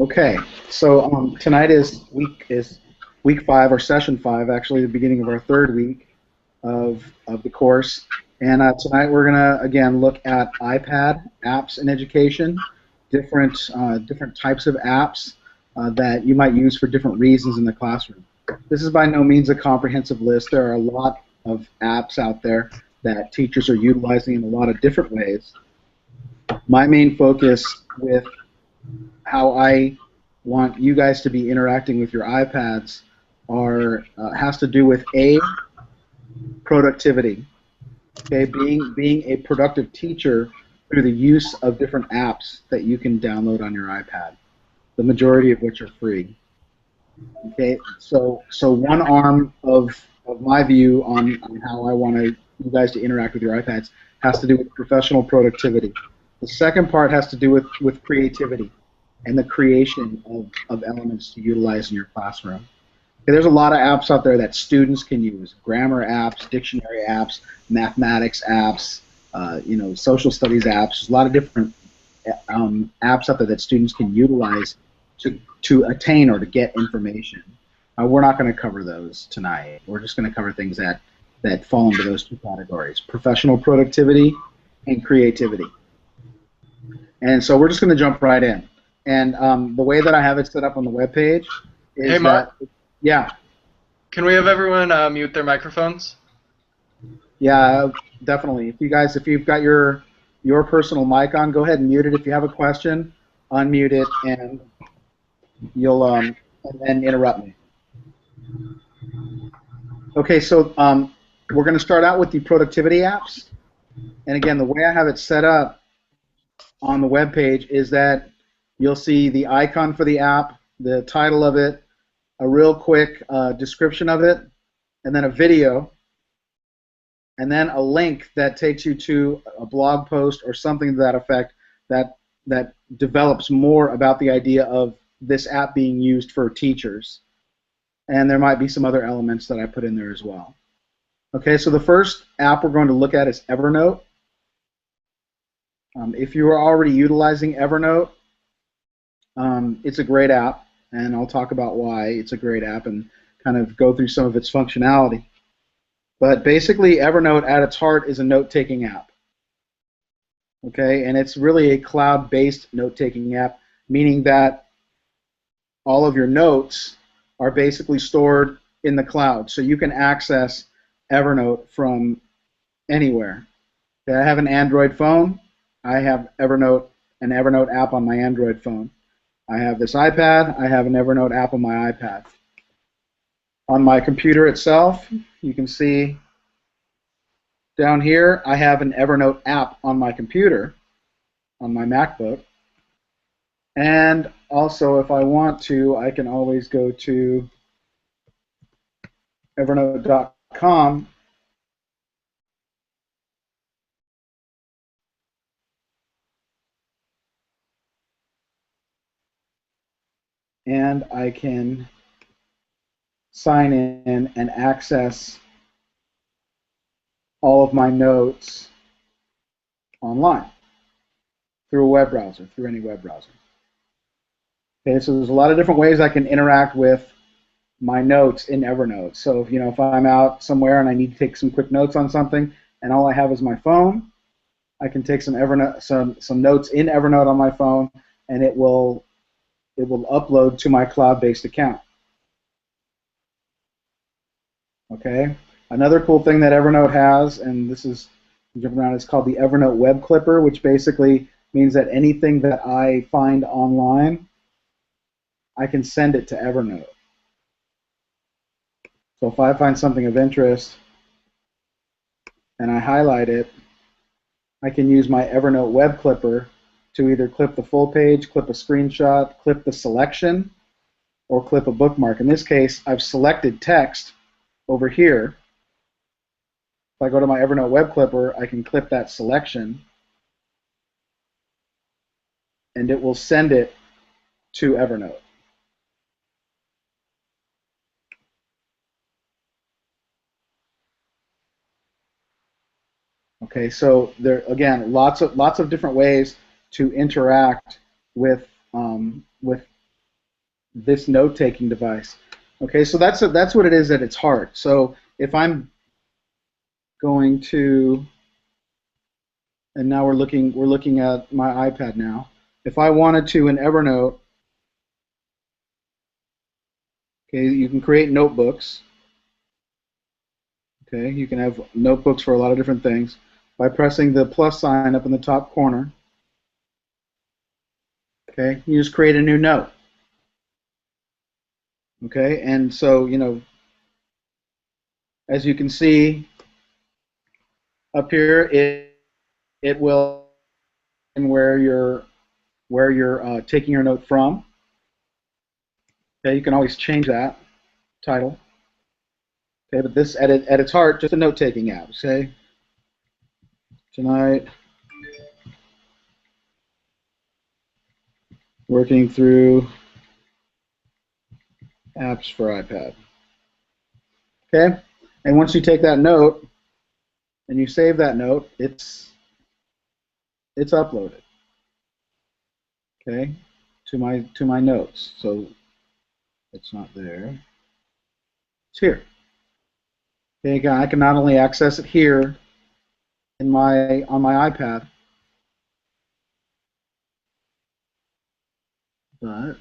Okay, so tonight is week 5 or session 5, actually the beginning of our third week of the course. And tonight we're gonna again look at iPad apps in education, different types of apps that you might use for different reasons in the classroom. This is by no means a comprehensive list. There are a lot of apps out there that teachers are utilizing in a lot of different ways. My main focus with how I want you guys to be interacting with your iPads has to do with productivity. Okay, being a productive teacher through the use of different apps that you can download on your iPad, the majority of which are free. Okay, so one arm of my view on how I want you guys to interact with your iPads has to do with professional productivity. The second part has to do with creativity and the creation of elements to utilize in your classroom. Okay, there's a lot of apps out there that students can use: grammar apps, dictionary apps, mathematics apps, social studies apps. There's a lot of different apps out there that students can utilize to attain or to get information. We're not going to cover those tonight. We're just going to cover things that fall into those two categories: professional productivity and creativity. And so we're just going to jump right in. And the way that I have it set up on the webpage is Hey, Mark. Yeah. Can we have everyone mute their microphones? Yeah, definitely. If you've got your personal mic on, go ahead and mute it. If you have a question, unmute it, and you'll and then interrupt me. Okay, so we're going to start out with the productivity apps. And again, the way I have it set up on the web page is that you'll see the icon for the app, the title of it, a real quick description of it, and then a video, and then a link that takes you to a blog post or something to that effect that develops more about the idea of this app being used for teachers. And there might be some other elements that I put in there as well. Okay, so the first app we're going to look at is Evernote. If you are already utilizing Evernote, it's a great app, and I'll talk about why it's a great app and kind of go through some of its functionality. But basically, Evernote at its heart is a note-taking app. Okay, and it's really a cloud-based note-taking app, meaning that all of your notes are basically stored in the cloud, so you can access Evernote from anywhere. Okay, I have an Android phone. I have an Evernote app on my Android phone. I have this iPad. I have an Evernote app on my iPad. On my computer itself, you can see down here, I have an Evernote app on my computer, on my MacBook. And also, if I want to, I can always go to evernote.com and I can sign in and access all of my notes online through a web browser, through any web browser. Okay, so there's a lot of different ways I can interact with my notes in Evernote. So if I'm out somewhere and I need to take some quick notes on something, and all I have is my phone, I can take some notes in Evernote on my phone, and it will upload to my cloud-based account. Okay. Another cool thing that Evernote has, and this is jumping around, it's called the Evernote Web Clipper, which basically means that anything that I find online, I can send it to Evernote. So if I find something of interest and I highlight it, I can use my Evernote Web Clipper to either clip the full page, clip a screenshot, clip the selection, or clip a bookmark. In this case, I've selected text over here. If I go to my Evernote Web Clipper, I can clip that selection, and it will send it to Evernote. Okay, so there again, lots of different ways to interact with this note-taking device. Okay, so that's what it is at its heart. So if I'm going to, and now we're looking at my iPad now. If I wanted to in Evernote, okay, you can create notebooks. Okay, you can have notebooks for a lot of different things by pressing the plus sign up in the top corner. Okay, you just create a new note. Okay, and so, as you can see up here, it will where you're taking your note from. Okay, you can always change that title. Okay, but this at its heart, just a note-taking app. Okay, tonight working through apps for iPad. Okay, and once you take that note and you save that note, it's uploaded. Okay, to my notes. So it's not there. It's here. Okay, again, I can not only access it here on my iPad, but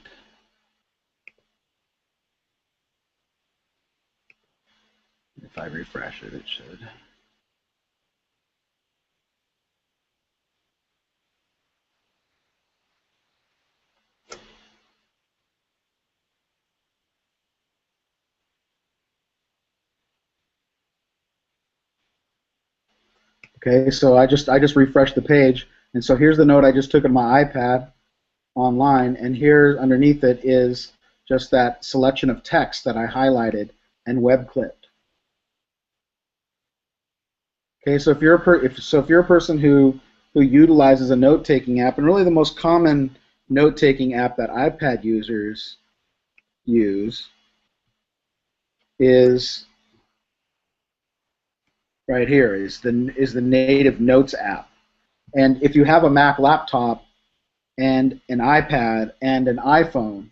if I refresh it, it should. Okay, so I just refreshed the page, and so here's the note I just took on my iPad online, and here underneath it is just that selection of text that I highlighted and web clipped. Okay, so if you're a person who utilizes a note-taking app, and really the most common note-taking app that iPad users use is right here, is the native Notes app. And if you have a Mac laptop and an iPad and an iPhone,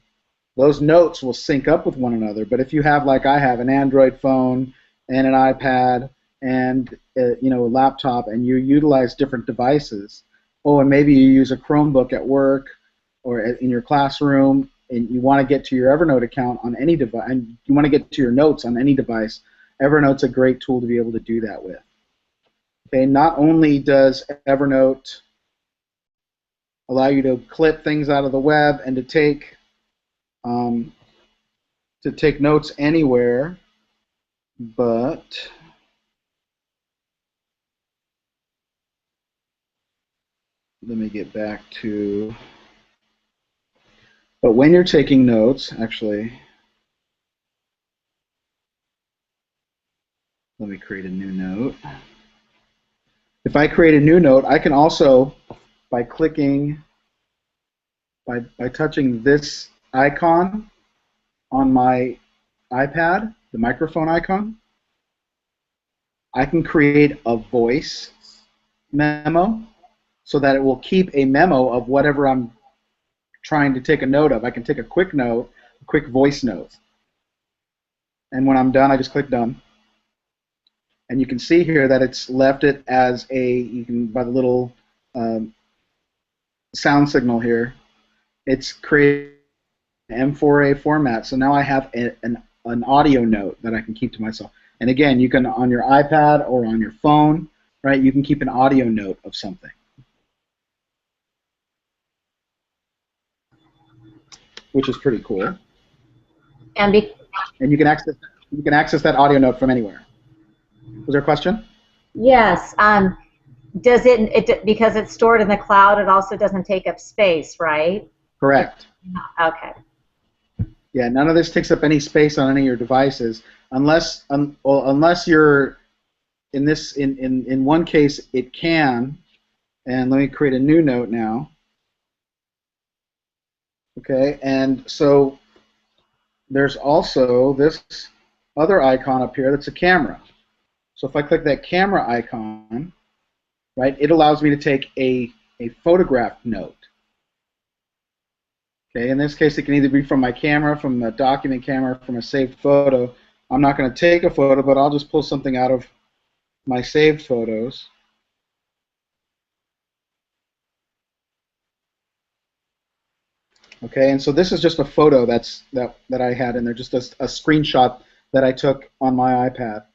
those notes will sync up with one another. But if you have, like I have, an Android phone and an iPad and a laptop, and you utilize different devices, and maybe you use a Chromebook at work or in your classroom, and you want to get to your Evernote account on any device, and you want to get to your notes on any device, Evernote's a great tool to be able to do that with. Okay, not only does Evernote allow you to clip things out of the web and to take notes anywhere, but let me get back to, but when you're taking notes, actually, let me create a new note. If I create a new note, I can also, by clicking, by touching this icon on my iPad, the microphone icon, I can create a voice memo so that it will keep a memo of whatever I'm trying to take a note of. I can take a quick note, a quick voice note. And when I'm done, I just click done. And you can see here that it's left it as you can, by the little sound signal here, it's created an M4A format. So now I have an audio note that I can keep to myself. And again, you can, on your iPad or on your phone, right, you can keep an audio note of something, which is pretty cool. And you can access that audio note from anywhere. Was there a question? Yes. Does it because it's stored in the cloud, it also doesn't take up space, right? Correct. Okay. Yeah, none of this takes up any space on any of your devices, unless you're in one case it can. And let me create a new note now. Okay, and so there's also this other icon up here that's a camera. So if I click that camera icon, right, it allows me to take a photograph note. Okay, in this case, it can either be from my camera, from a document camera, from a saved photo. I'm not going to take a photo, but I'll just pull something out of my saved photos. Okay, and so this is just a photo that I had in there, just a screenshot that I took on my iPad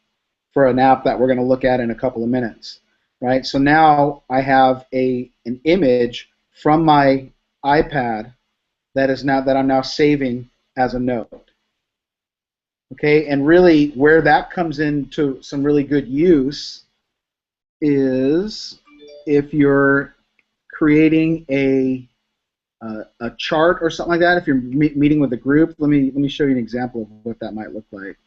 for an app that we're going to look at in a couple of minutes, right? So now I have an image from my iPad that I'm now saving as a note. Okay, and really where that comes into some really good use is if you're creating a chart or something like that. If you're meeting with a group, let me show you an example of what that might look like.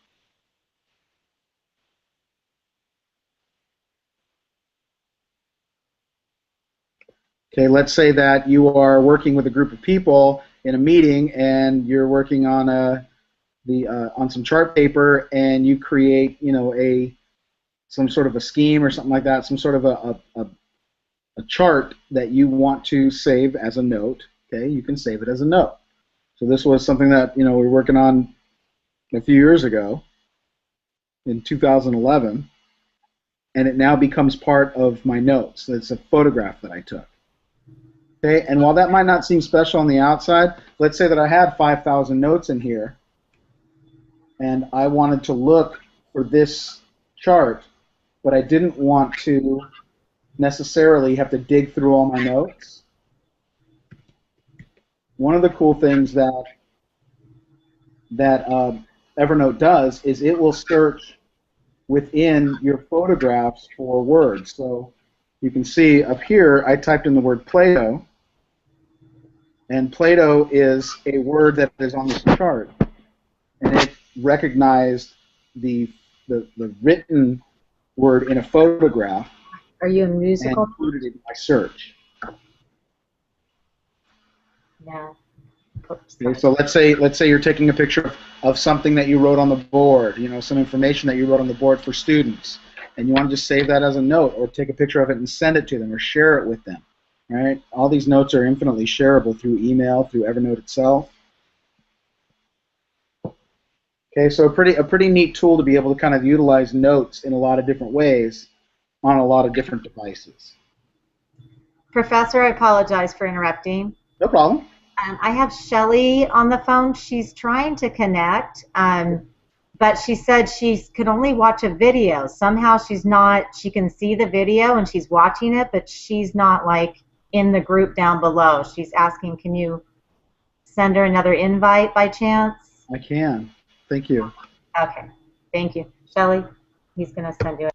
Okay, let's say that you are working with a group of people in a meeting, and you're working on on some chart paper, and you create, you know, some sort of a scheme or something like that, some sort of a chart that you want to save as a note. Okay, you can save it as a note. So this was something that, you know, we were working on a few years ago in 2011, and it now becomes part of my notes. It's a photograph that I took. Okay, and while that might not seem special on the outside, let's say that I had 5,000 notes in here, and I wanted to look for this chart, but I didn't want to necessarily have to dig through all my notes. One of the cool things that Evernote does is it will search within your photographs for words. So you can see up here I typed in the word Play-Doh, and Play-Doh is a word that is on this chart, and it recognized the written word in a photograph. Are you a musical? And included it in my search. Yeah. Okay, so let's say you're taking a picture of something that you wrote on the board, you know, some information that you wrote on the board for students, and you want to just save that as a note, or take a picture of it and send it to them, or share it with them. Right? All these notes are infinitely shareable through email, through Evernote itself. Okay, so a pretty neat tool to be able to kind of utilize notes in a lot of different ways on a lot of different devices. Professor, I apologize for interrupting. No problem. I have Shelly on the phone. She's trying to connect, but she said she could only watch a video. Somehow she's not, she can see the video and she's watching it, but she's not like in the group down below. She's asking, can you send her another invite by chance? I can. Thank you. Okay. Thank you. Shelly, he's going to send you it.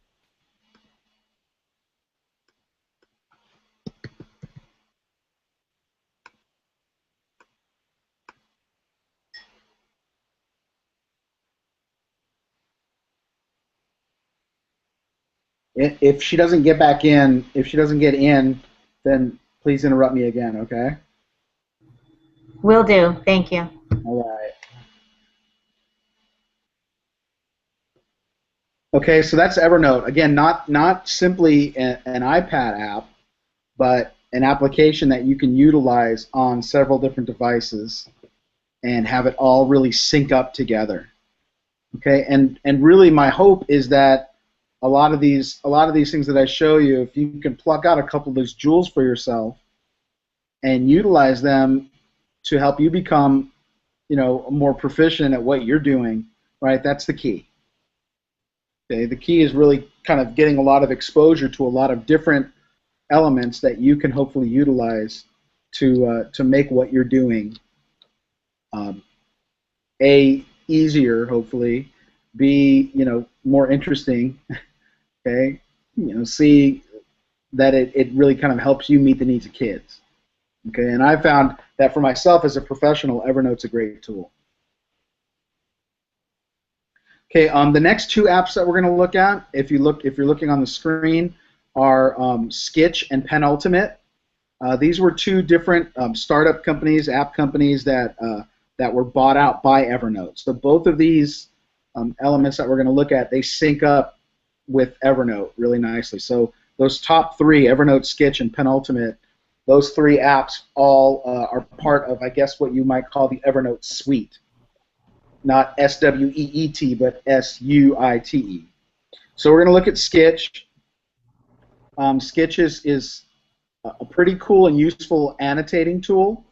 If she doesn't get back in, if she doesn't get in, then please interrupt me again, okay? Will do. Thank you. All right. Okay, so that's Evernote. Again, not simply an iPad app, but an application that you can utilize on several different devices and have it all really sync up together. Okay, and really my hope is that a lot of these things that I show you, if you can pluck out a couple of those jewels for yourself and utilize them to help you become, you know, more proficient at what you're doing, right? That's the key. Okay, the key is really kind of getting a lot of exposure to a lot of different elements that you can hopefully utilize to make what you're doing A, easier, hopefully, B, you know, more interesting, okay, you know, C, that it really kind of helps you meet the needs of kids. Okay, and I found that for myself as a professional, Evernote's a great tool. Okay, the next two apps that we're going to look at, if you're looking on the screen, are Skitch and Penultimate. These were two different startup companies, app companies that were bought out by Evernote. So both of these elements that we're going to look at, they sync up with Evernote really nicely. So those top three, Evernote, Skitch, and Penultimate, Those three apps all are part of, I guess, what you might call the Evernote suite. Not S-W-E-E-T, but S-U-I-T-E. So we're going to look at Sketch. Sketch is a pretty cool and useful annotating tool.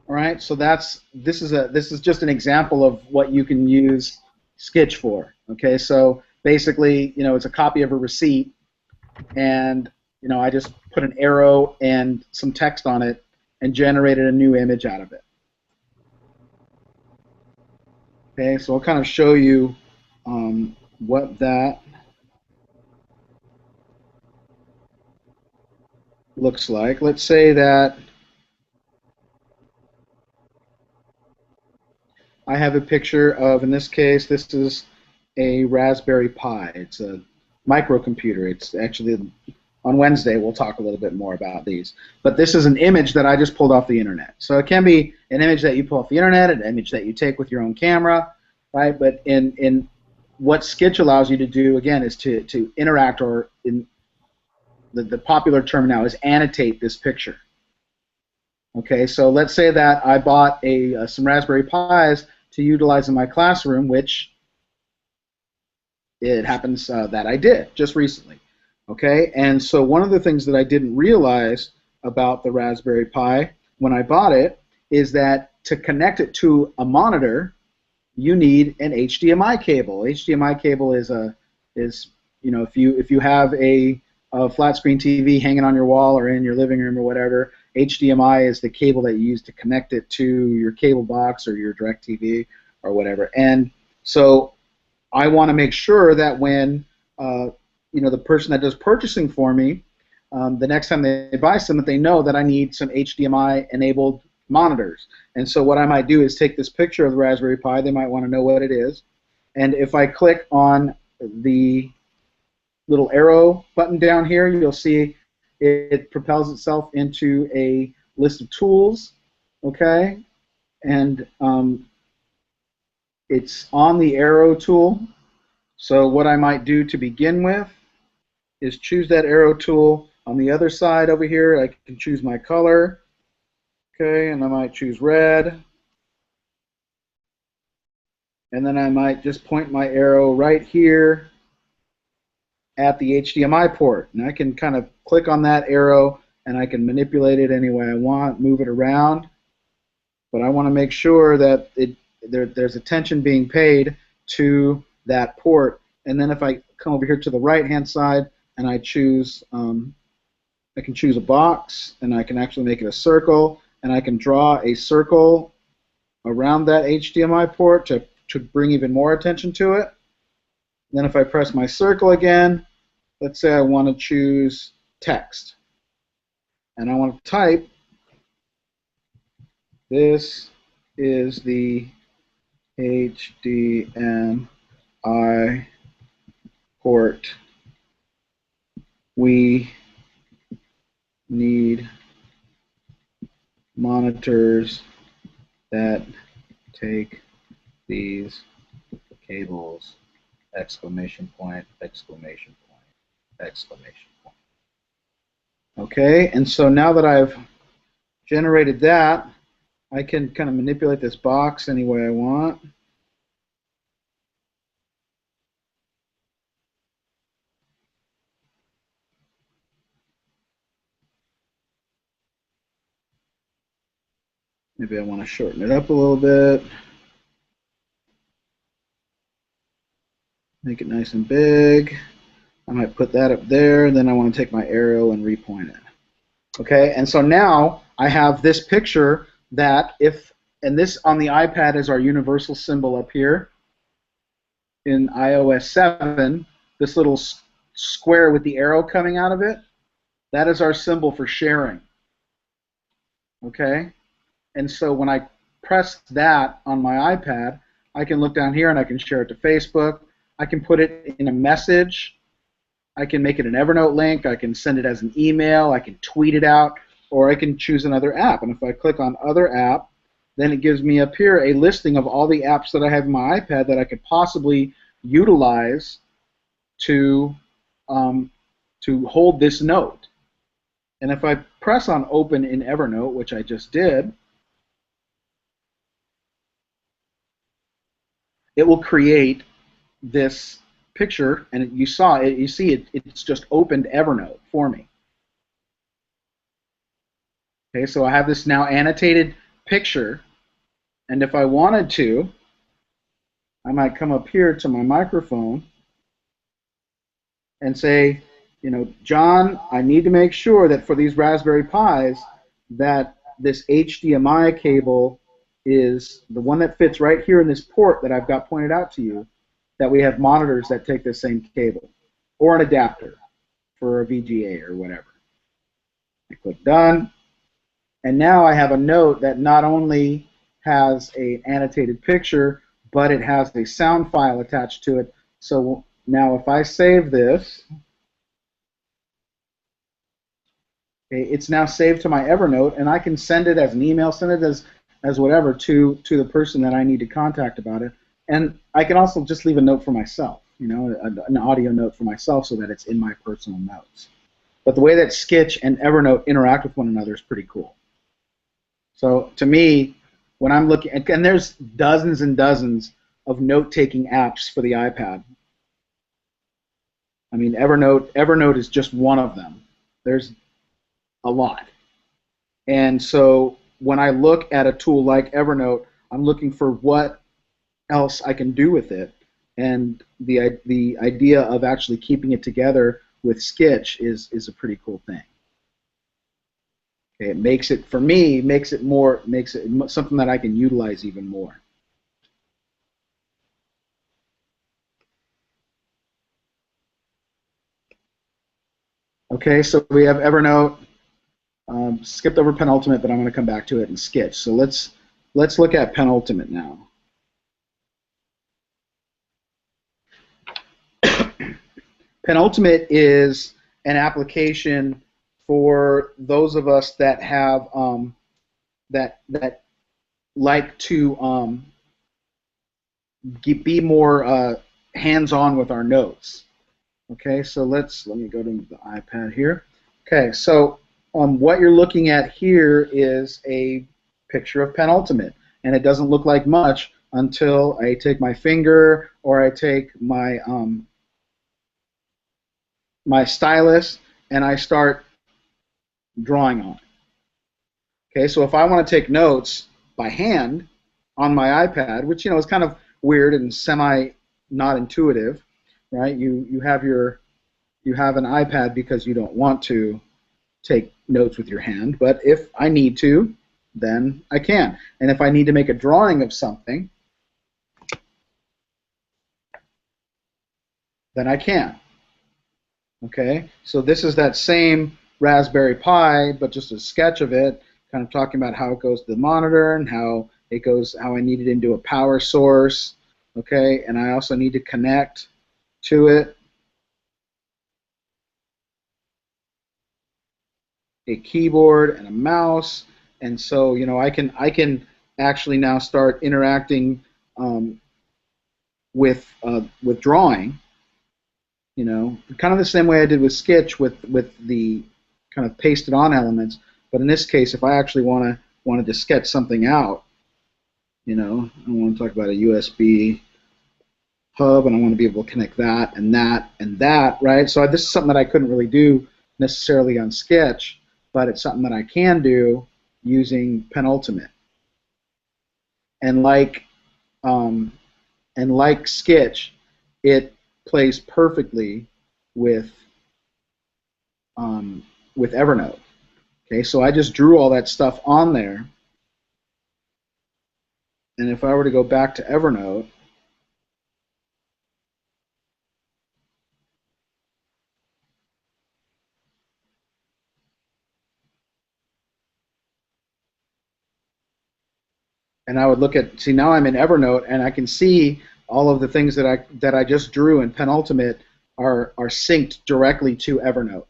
All right, so this is just an example of what you can use Sketch for. Okay, so basically, it's a copy of a receipt, and I just put an arrow and some text on it and generated a new image out of it. Okay, so I'll kind of show you what that looks like. Let's say that I have a picture of, in this case, this is a Raspberry Pi. It's a microcomputer. It's actually, on Wednesday, we'll talk a little bit more about these. But this is an image that I just pulled off the internet. So it can be an image that you pull off the internet, an image that you take with your own camera, right? But in what Sketch allows you to do, again, is to interact, or in the popular term now is annotate this picture. Okay, so let's say that I bought some Raspberry Pis to utilize in my classroom, which it happens that I did just recently. Okay, and so one of the things that I didn't realize about the Raspberry Pi when I bought it is that to connect it to a monitor, you need an HDMI cable. HDMI cable is if you have a flat screen TV hanging on your wall or in your living room or whatever, HDMI is the cable that you use to connect it to your cable box or your DirecTV or whatever. And so I want to make sure that when the person that does purchasing for me, the next time they buy some, that they know that I need some HDMI enabled monitors. And so what I might do is take this picture of the Raspberry Pi. They might want to know what it is. And if I click on the little arrow button down here, you'll see it propels itself into a list of tools, okay? And it's on the arrow tool. So what I might do to begin with is choose that arrow tool. On the other side over here, I can choose my color, okay, and I might choose red. And then I might just point my arrow right here at the HDMI port, and I can kind of click on that arrow and I can manipulate it any way I want, move it around, but I want to make sure that there's attention being paid to that port. And then if I come over here to the right hand side and I choose, I can choose a box, and I can actually make it a circle, and I can draw a circle around that HDMI port to bring even more attention to it. Then if I press my circle again, let's say I want to choose text, and I want to type, this is the HDMI port. We need monitors that take these cables, exclamation point, exclamation point, exclamation point. Okay, and so now that I've generated that, I can kind of manipulate this box any way I want. Maybe I want to shorten it up a little bit. Make it nice and big. I might put that up there, and then I want to take my arrow and repoint it. Okay, and so now I have this picture that and this on the iPad is our universal symbol up here. In iOS 7, this little square with the arrow coming out of it, that is our symbol for sharing. Okay? And so when I press that on my iPad, I can look down here and I can share it to Facebook. I can put it in a message. I can make it an Evernote link. I can send it as an email. I can tweet it out, or I can choose another app. And if I click on Other App, then it gives me up here a listing of all the apps that I have in my iPad that I could possibly utilize to hold this note. And if I press on open in Evernote, which I just did, it will create this picture, and you saw it. You see it. It's just opened Evernote for me. Okay, so I have this now annotated picture, and if I wanted to, I might come up here to my microphone and say, you know, John, I need to make sure that for these Raspberry Pis that this HDMI cable is the one that fits right here in this port that I've got pointed out to you, that we have monitors that take the same cable, or an adapter for a VGA or whatever. I click done, and now I have a note that not only has an annotated picture, but it has a sound file attached to it. So now if I save this, okay, it's now saved to my Evernote, and I can send it as an email, send it as whatever to the person that I need to contact about it. And I can also just leave a note for myself, you know, an audio note for myself so that it's in my personal notes. But the way that Sketch and Evernote interact with one another is pretty cool. So to me, when I'm looking, and there's dozens and dozens of note-taking apps for the iPad. I mean, Evernote is just one of them. There's a lot. And so when I look at a tool like Evernote, I'm looking for what else I can do with it. And the idea of actually keeping it together with Sketch is a pretty cool thing. Okay, it makes it, for me, makes it something that I can utilize even more. Okay, so we have Evernote. Skipped over Penultimate, but I'm going to come back to it in Sketch. So let's look at Penultimate now. Penultimate is an application for those of us that have that like to be more hands-on with our notes. Okay, so let me go to the iPad here. Okay, so what you're looking at here is a picture of Penultimate, and it doesn't look like much until I take my finger or I take my my stylus and I start drawing on it. Okay, so if I want to take notes by hand on my iPad, which is kind of weird and semi not intuitive, right? You have an iPad because you don't want to take notes with your hand, but if I need to, then I can. And if I need to make a drawing of something, then I can. Okay, so this is that same Raspberry Pi, but just a sketch of it, kind of talking about how it goes to the monitor and how I need it into a power source. Okay, and I also need to connect to it a keyboard and a mouse, and so I can actually now start interacting with drawing. Kind of the same way I did with Sketch with the kind of pasted on elements, but in this case, if I actually wanted to sketch something out, I want to talk about a USB hub, and I want to be able to connect that and that and that, right? So this is something that I couldn't really do necessarily on Sketch, but it's something that I can do using Penultimate. And like Sketch, it plays perfectly with Evernote. Okay, so I just drew all that stuff on there, and if I were to go back to Evernote, and I would look at, see, now I'm in Evernote, and I can see all of the things that I just drew in Penultimate are synced directly to Evernote.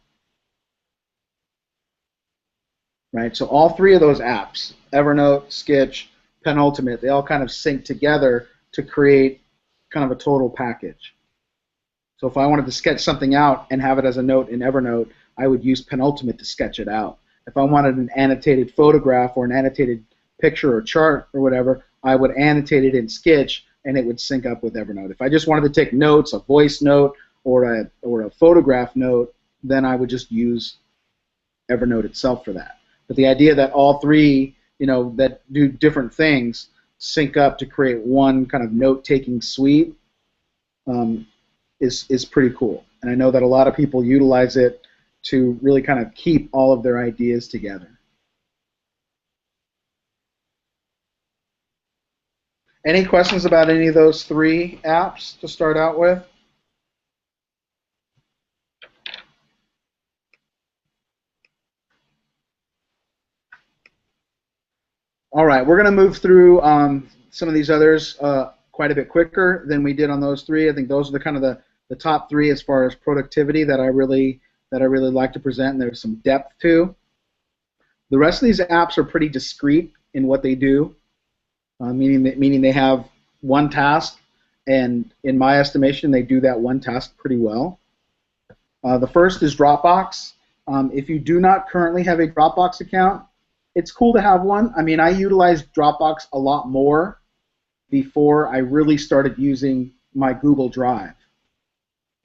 Right? So all three of those apps, Evernote, Sketch, Penultimate, they all kind of sync together to create kind of a total package. So if I wanted to sketch something out and have it as a note in Evernote, I would use Penultimate to sketch it out. If I wanted an annotated photograph or an annotated picture or chart or whatever, I would annotate it in Sketch, and it would sync up with Evernote. If I just wanted to take notes, a voice note or a photograph note, then I would just use Evernote itself for that. But the idea that all three, that do different things, sync up to create one kind of note-taking suite is pretty cool. And I know that a lot of people utilize it to really kind of keep all of their ideas together. Any questions about any of those three apps to start out with? All right, we're going to move through some of these others quite a bit quicker than we did on those three. I think those are the kind of the top three as far as productivity that I really like to present, and there's some depth to. The rest of these apps are pretty discrete in what they do, meaning they have one task, and in my estimation, they do that one task pretty well. The first is Dropbox. If you do not currently have a Dropbox account, it's cool to have one. I mean, I utilized Dropbox a lot more before I really started using my Google Drive.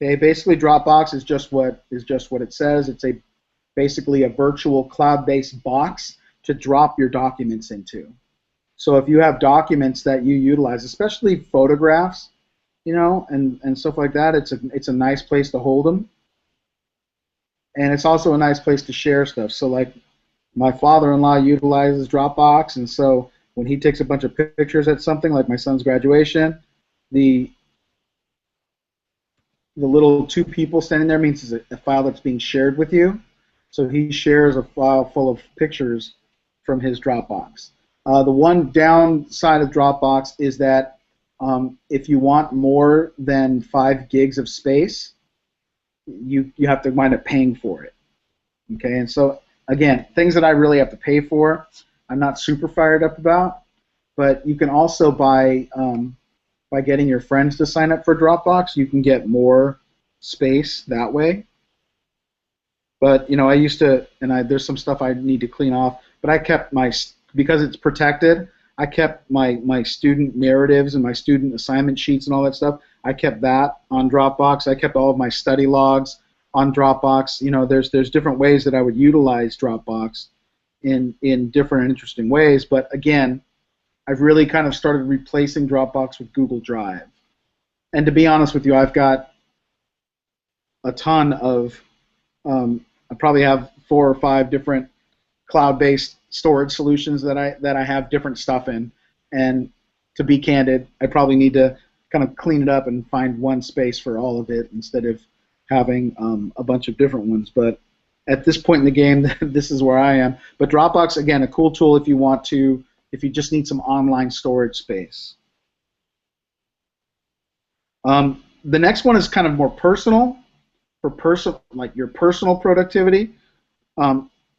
Okay, basically Dropbox is just what it says. It's basically a virtual cloud-based box to drop your documents into. So if you have documents that you utilize, especially photographs, and stuff like that, it's a nice place to hold them. And it's also a nice place to share stuff. So like my father-in-law utilizes Dropbox, and so when he takes a bunch of pictures at something like my son's graduation, the little two people standing there means it's a file that's being shared with you. So he shares a file full of pictures from his Dropbox. The one downside of Dropbox is that if you want more than 5 gigs of space, you have to wind up paying for it. Okay, and so again, things that I really have to pay for, I'm not super fired up about. But you can also by getting your friends to sign up for Dropbox, you can get more space that way. But I used to, and there's some stuff I need to clean off. But I kept because it's protected, I kept my student narratives and my student assignment sheets and all that stuff. I kept that on Dropbox. I kept all of my study logs on Dropbox. There's different ways that I would utilize Dropbox in different interesting ways. But again, I've really kind of started replacing Dropbox with Google Drive. And to be honest with you, I've got a ton of, I probably have 4 or 5 different cloud-based storage solutions that I have different stuff in. And to be candid, I probably need to kind of clean it up and find one space for all of it instead of having a bunch of different ones. But at this point in the game, this is where I am. But Dropbox, again, a cool tool if you just need some online storage space. The next one is kind of more personal, like your personal productivity.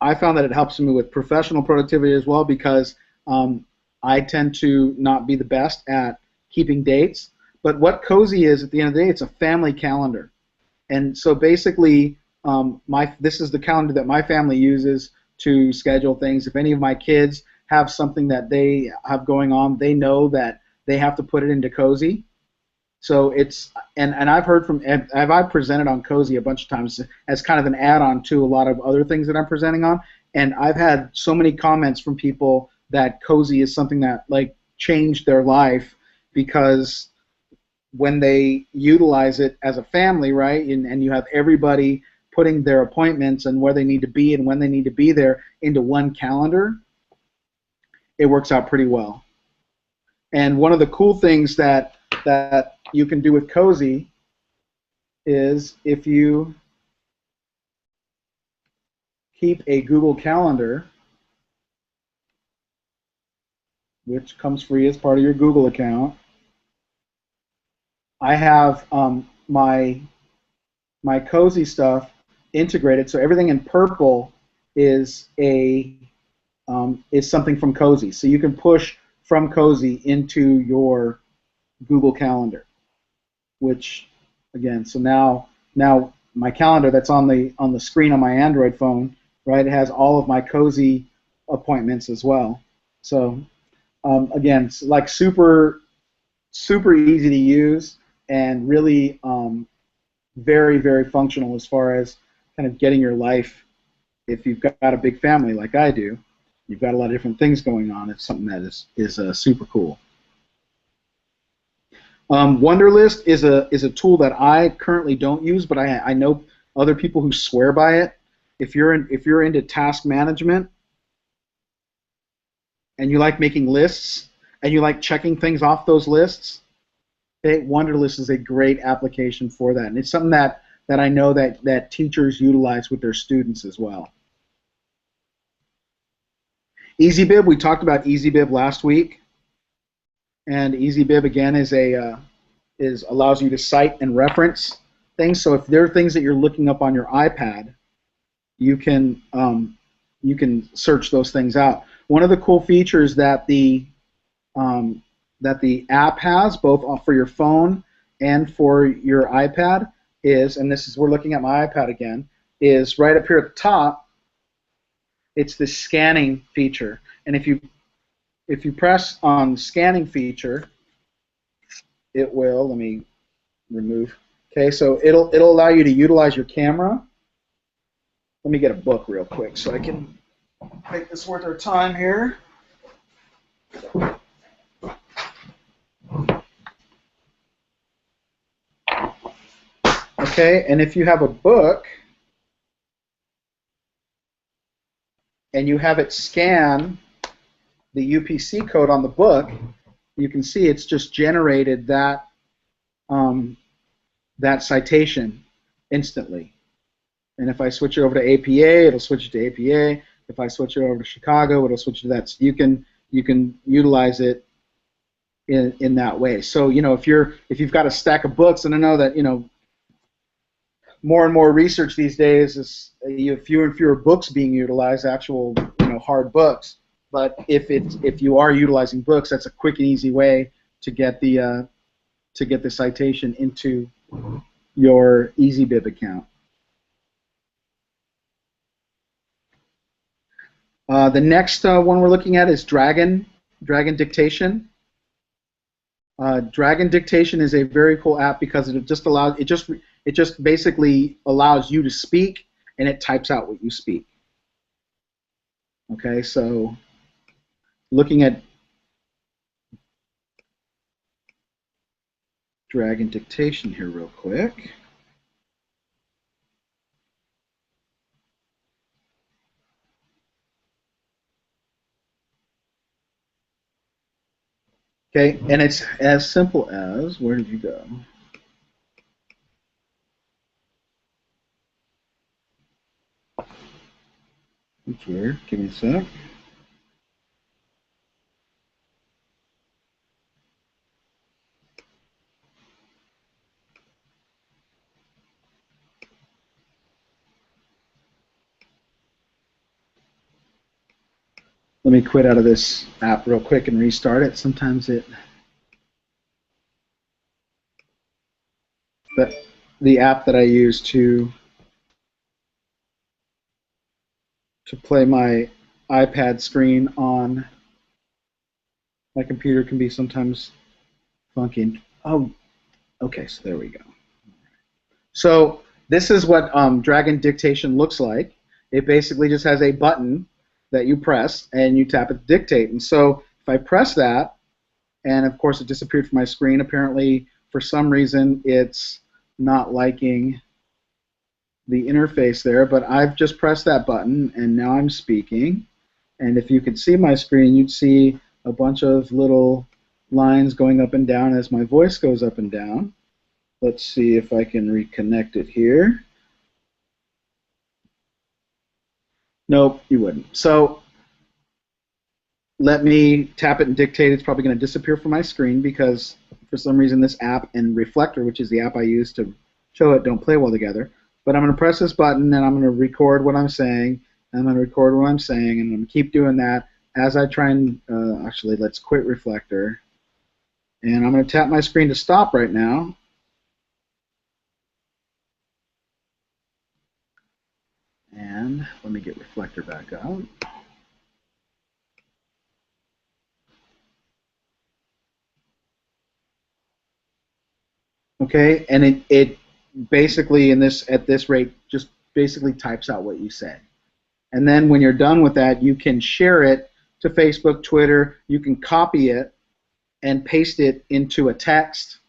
I found that it helps me with professional productivity as well because I tend to not be the best at keeping dates. But what Cozy is, at the end of the day, it's a family calendar. And so basically, this is the calendar that my family uses to schedule things. If any of my kids have something that they have going on, they know that they have to put it into Cozy. So it's, and I've heard from, I've presented on Cozy a bunch of times as kind of an add-on to a lot of other things that I'm presenting on, and I've had so many comments from people that Cozy is something that like changed their life because when they utilize it as a family, right, and you have everybody putting their appointments and where they need to be and when they need to be there into one calendar, it works out pretty well. And one of the cool things that you can do with Cozy is if you keep a Google Calendar, which comes free as part of your Google account, I have my Cozy stuff integrated, so everything in purple is something from Cozy. So you can push from Cozy into your Google Calendar, which again, so now my calendar that's on the screen on my Android phone, right? It has all of my Cozy appointments as well. So again, it's like super easy to use and really very, very functional as far as kind of getting your life. If you've got a big family like I do, you've got a lot of different things going on. It's something that is super cool. Wunderlist is a tool that I currently don't use, but I know other people who swear by it. If you're into task management and you like making lists and you like checking things off those lists, Wunderlist is a great application for that, and it's something that I know that teachers utilize with their students as well. EasyBib, we talked about EasyBib last week, and EasyBib again allows you to cite and reference things. So if there are things that you're looking up on your iPad, you can search those things out. One of the cool features that the app has, both for your phone and for your iPad, is, and we're looking at my iPad again, is right up here at the top. It's the scanning feature, and if you press on the scanning feature, it will. Let me remove. Okay, so it'll allow you to utilize your camera. Let me get a book real quick so I can make this worth our time here. Okay, and if you have a book and you have it scan the UPC code on the book, you can see it's just generated that that citation instantly. And if I switch it over to APA, it'll switch it to APA. If I switch it over to Chicago, it'll switch to that. So you can utilize it in that way. So if you've got a stack of books, and I know that more and more research these days is fewer and fewer books being utilized, actual hard books. But if you are utilizing books, that's a quick and easy way to get the citation into your EasyBib account. The next one we're looking at is Dragon Dictation. Dragon Dictation is a very cool app because it just basically allows you to speak, and it types out what you speak. Okay, so looking at Dragon Dictation here real quick. Okay, and it's as simple as, where did you go? Here, give me a sec. Let me quit out of this app real quick and restart it. Sometimes the app that I use to play my iPad screen on my computer can be sometimes funky. Oh, okay, so there we go. So this is what Dragon Dictation looks like. It basically just has a button that you press and you tap it to dictate. And so if I press that, and of course it disappeared from my screen, apparently for some reason it's not liking the interface there, but I've just pressed that button and now I'm speaking. And if you could see my screen, you'd see a bunch of little lines going up and down as my voice goes up and down. Let's see if I can reconnect it here. Nope, you wouldn't. So let me tap it and dictate. It's probably going to disappear from my screen because for some reason this app and Reflector, which is the app I use to show it, don't play well together. But I'm going to press this button and I'm going to record what I'm saying. And I'm going to record what I'm saying, and I'm going to keep doing that as I try and actually let's quit Reflector. And I'm going to tap my screen to stop right now. And let me get Reflector back up. Okay, and it basically at this rate just basically types out what you say. And then when you're done with that, you can share it to Facebook, Twitter. You can copy it and paste it into a text.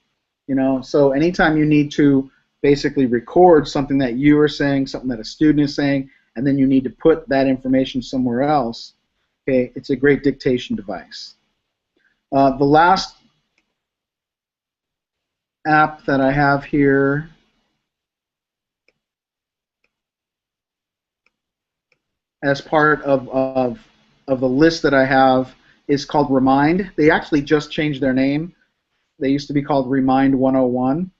You know, so anytime you need to basically record something that you are saying, something that a student is saying, and then you need to put that information somewhere else, okay, it's a great dictation device. The last app that I have here as part of the list that I have is called Remind. They actually just changed their name. They used to be called Remind 101.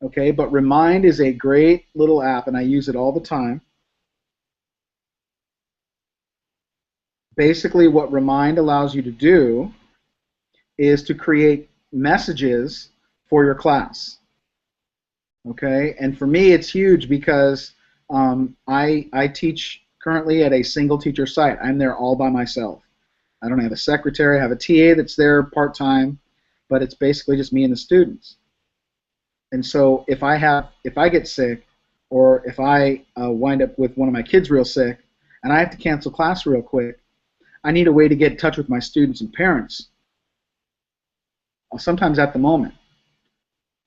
Okay, but Remind is a great little app, and I use it all the time. Basically, what Remind allows you to do is to create messages for your class. Okay, and for me, it's huge because I teach currently at a single teacher site. I'm there all by myself. I don't have a secretary. I have a TA that's there part-time, but it's basically just me and the students. And so if I get sick, or if I wind up with one of my kids real sick, and I have to cancel class real quick, I need a way to get in touch with my students and parents, sometimes at the moment.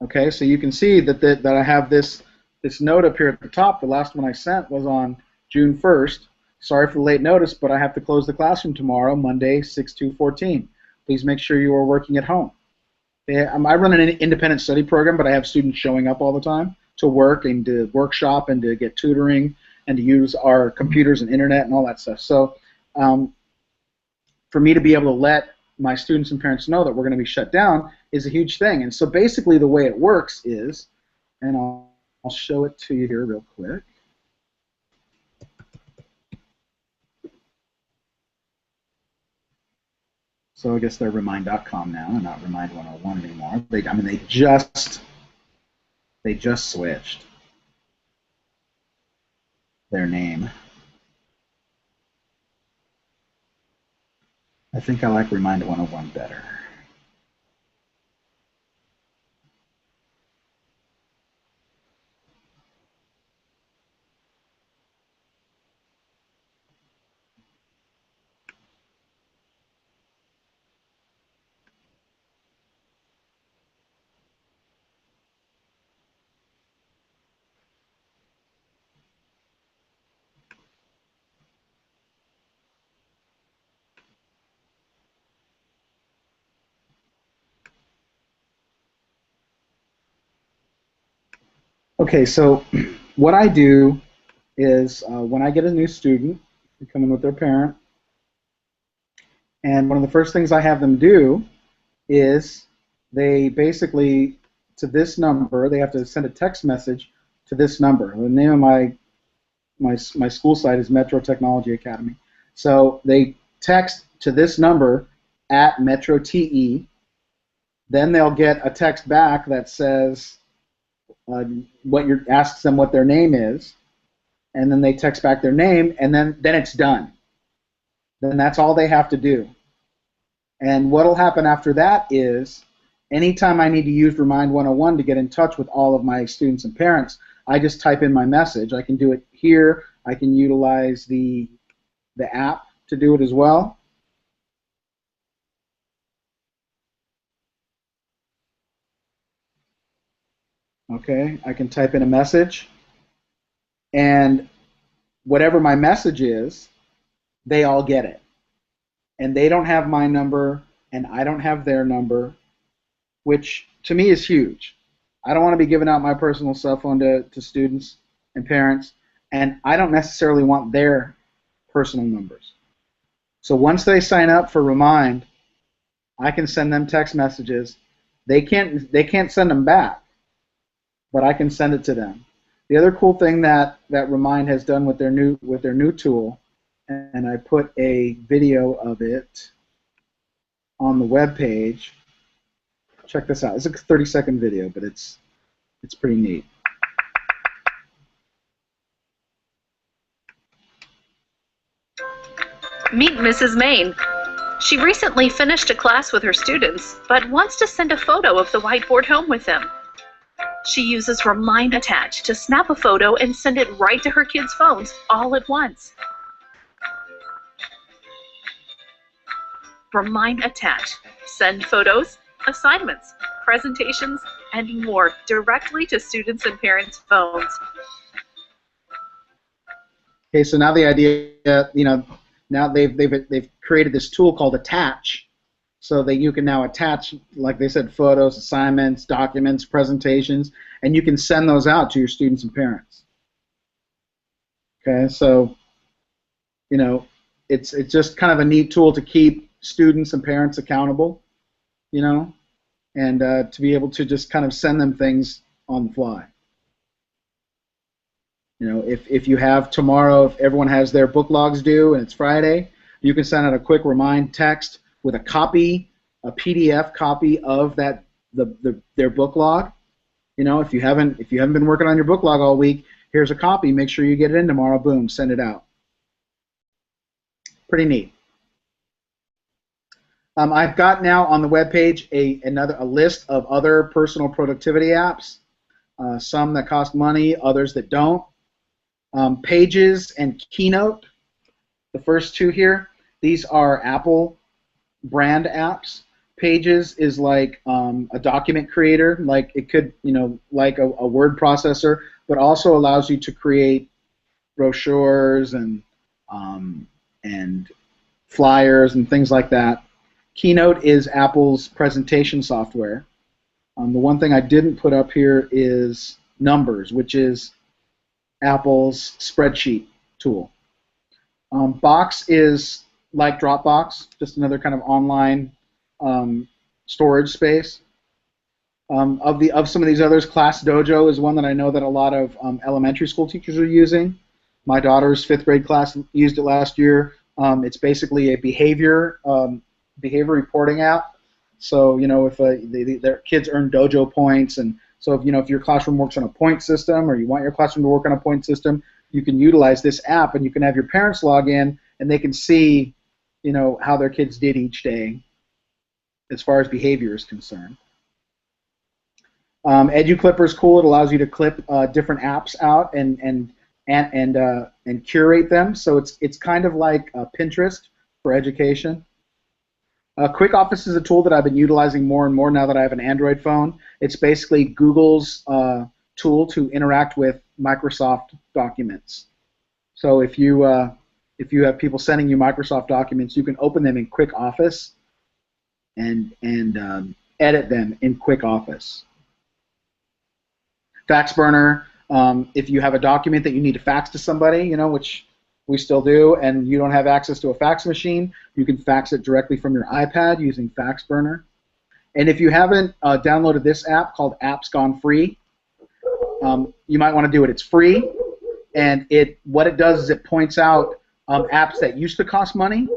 Okay, so you can see that I have this note up here at the top. The last one I sent was on June 1st. Sorry for the late notice, but I have to close the classroom tomorrow, Monday, 6/2/14. Please make sure you are working at home. I run an independent study program, but I have students showing up all the time to work and to workshop and to get tutoring and to use our computers and internet and all that stuff. So for me to be able to let my students and parents know that we're going to be shut down is a huge thing. And so basically the way it works is, and I'll show it to you here real quick. So I guess they're Remind.com now and not Remind 101 anymore. They just switched their name. I think I like Remind 101 better. Okay, so what I do is when I get a new student, they come in with their parent, and one of the first things I have them do is they basically, to this number, they have to send a text message to this number. The name of my school site is Metro Technology Academy. So they text to this number at Metro TE. Then they'll get a text back that says asks them what their name is, and then they text back their name, and then it's done. Then that's all they have to do. And what will happen after that is, anytime I need to use Remind 101 to get in touch with all of my students and parents, I just type in my message. I can do it here. I can utilize the app to do it as well. Okay, I can type in a message, and whatever my message is, they all get it. And they don't have my number, and I don't have their number, which to me is huge. I don't want to be giving out my personal cell phone to students and parents, and I don't necessarily want their personal numbers. So once they sign up for Remind, I can send them text messages. They can't send them back, but I can send it to them. The other cool thing that Remind has done with their new tool, and I put a video of it on the web page. Check this out. It's a 30-second video, but it's pretty neat. Meet Mrs. Main. She recently finished a class with her students, but wants to send a photo of the whiteboard home with them. She uses Remind Attach to snap a photo and send it right to her kids' phones all at once. Remind Attach. Send photos, assignments, presentations, and more directly to students' and parents' phones. Okay, so now the idea, now they've created this tool called Attach, so that you can now attach, like they said, photos, assignments, documents, presentations, and you can send those out to your students and parents. Okay, so it's just kind of a neat tool to keep students and parents accountable, and to be able to just kind of send them things on the fly. If you have tomorrow, if everyone has their book logs due and it's Friday, you can send out a quick remind text with a copy, a PDF copy of their book log. If you haven't been working on your book log all week, here's a copy. Make sure you get it in tomorrow. Boom, send it out. Pretty neat. I've got now on the webpage a list of other personal productivity apps. Some that cost money, others that don't. Pages and Keynote, the first two here, these are Apple brand apps. Pages is like a document creator, like it could, like a word processor, but also allows you to create brochures and flyers and things like that. Keynote is Apple's presentation software. The one thing I didn't put up here is Numbers, which is Apple's spreadsheet tool. Box is like Dropbox, just another kind of online storage space. Of some of these others, Class Dojo is one that I know that a lot of elementary school teachers are using. My daughter's 5th grade class used it last year. It's basically a behavior reporting app. So if their kids earn dojo points, and so if your classroom works on a point system, or you want your classroom to work on a point system, you can utilize this app, and you can have your parents log in, and they can see how their kids did each day as far as behavior is concerned. EduClipper is cool. It allows you to clip different apps out and curate them. So it's kind of like Pinterest for education. Quick Office is a tool that I've been utilizing more and more now that I have an Android phone. It's basically Google's tool to interact with Microsoft documents. So if you have people sending you Microsoft documents, you can open them in Quick Office and edit them in Quick Office. Fax Burner, if you have a document that you need to fax to somebody, which we still do, and you don't have access to a fax machine, you can fax it directly from your iPad using Fax Burner. And if you haven't downloaded this app called Apps Gone Free, you might want to do it. It's free, and what it does is it points out apps that used to cost money,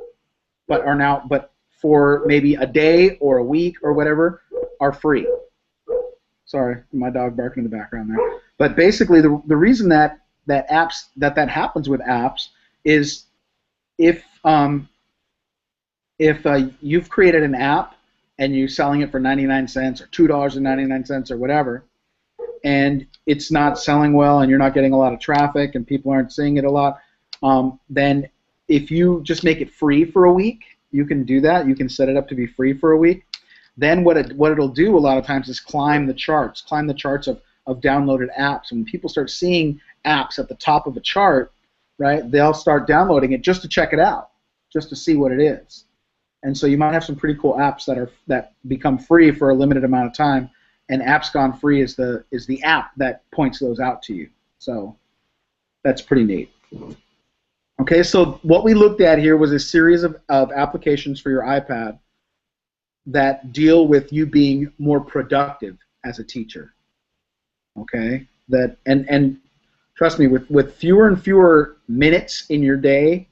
but for maybe a day or a week or whatever, are free. Sorry, my dog barking in the background there. But basically, the reason that happens with apps is if you've created an app and you're selling it for 99 cents or $2.99 or whatever, and it's not selling well and you're not getting a lot of traffic and people aren't seeing it a lot, then if you just make it free for a week, you can do that. You can set it up to be free for a week. Then what it'll do a lot of times is climb the charts of downloaded apps. And when people start seeing apps at the top of a chart, right, they'll start downloading it just to check it out, just to see what it is. And so you might have some pretty cool apps that become free for a limited amount of time, and Apps Gone Free is the app that points those out to you. So that's pretty neat. Okay, so what we looked at here was a series of applications for your iPad that deal with you being more productive as a teacher. Okay, and trust me, with fewer and fewer minutes in your day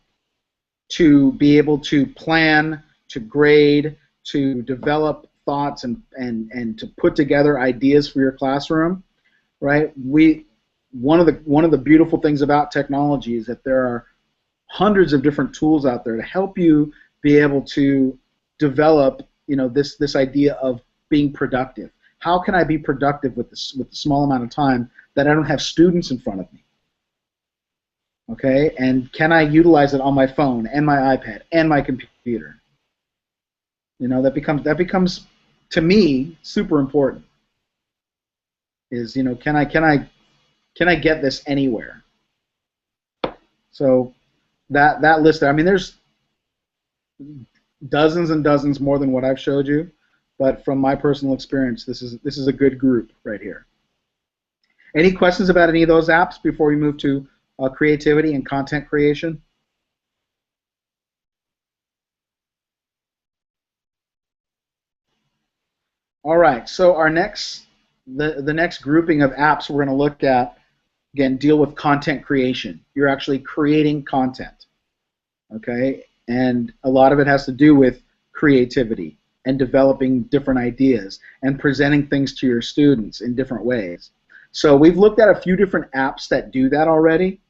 to be able to plan, to grade, to develop thoughts and to put together ideas for your classroom, right? One of the beautiful things about technology is that there are hundreds of different tools out there to help you be able to develop, this idea of being productive. How can I be productive with the small amount of time that I don't have students in front of me? Okay, and can I utilize it on my phone and my iPad and my computer? That becomes to me super important. Is can I get this anywhere? So that list there, I mean, there's dozens and dozens more than what I've showed you, but from my personal experience, this is a good group right here. Any questions about any of those apps before we move to creativity and content creation? All right, so the next grouping of apps we're going to look at, again, deal with content creation. You're actually creating content, okay? And a lot of it has to do with creativity and developing different ideas and presenting things to your students in different ways. So we've looked at a few different apps that do that already.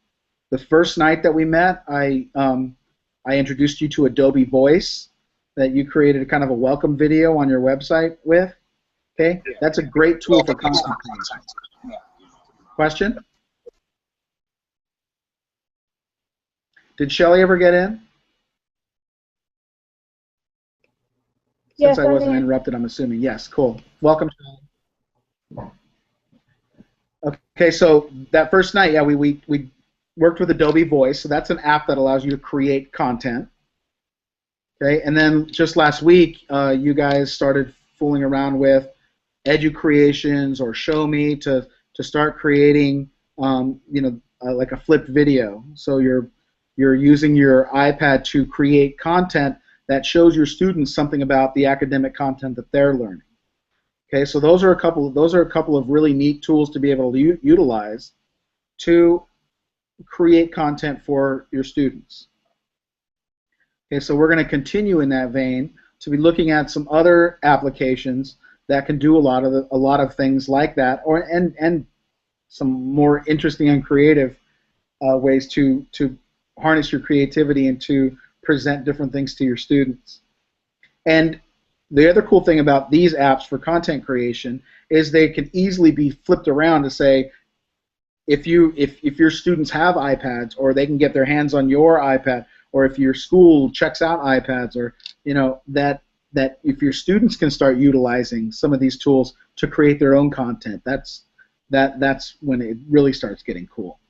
The first night that we met, I introduced you to Adobe Voice that you created kind of a welcome video on your website with. Okay, that's a great tool for content creation. Question? Did Shelly ever get in? Since Yes, I wasn't I'm in. interrupted, I'm assuming. Yes, cool. Welcome, Shelly. Okay, so that first night, yeah, we worked with Adobe Voice, so that's an app that allows you to create content. Okay, and then just last week, you guys started fooling around with EduCreations or Show Me to start creating, like a flipped video. So you're using your iPad to create content that shows your students something about the academic content that they're learning. Okay, so those are a couple of really neat tools to be able to utilize to create content for your students. Okay, so we're going to continue in that vein to be looking at some other applications that can do a lot of things like that, and some more interesting and creative ways to harness your creativity and to present different things to your students. And the other cool thing about these apps for content creation is they can easily be flipped around to say, if your students have iPads, or they can get their hands on your iPad, or if your school checks out iPads, or that if your students can start utilizing some of these tools to create their own content, that's when it really starts getting cool.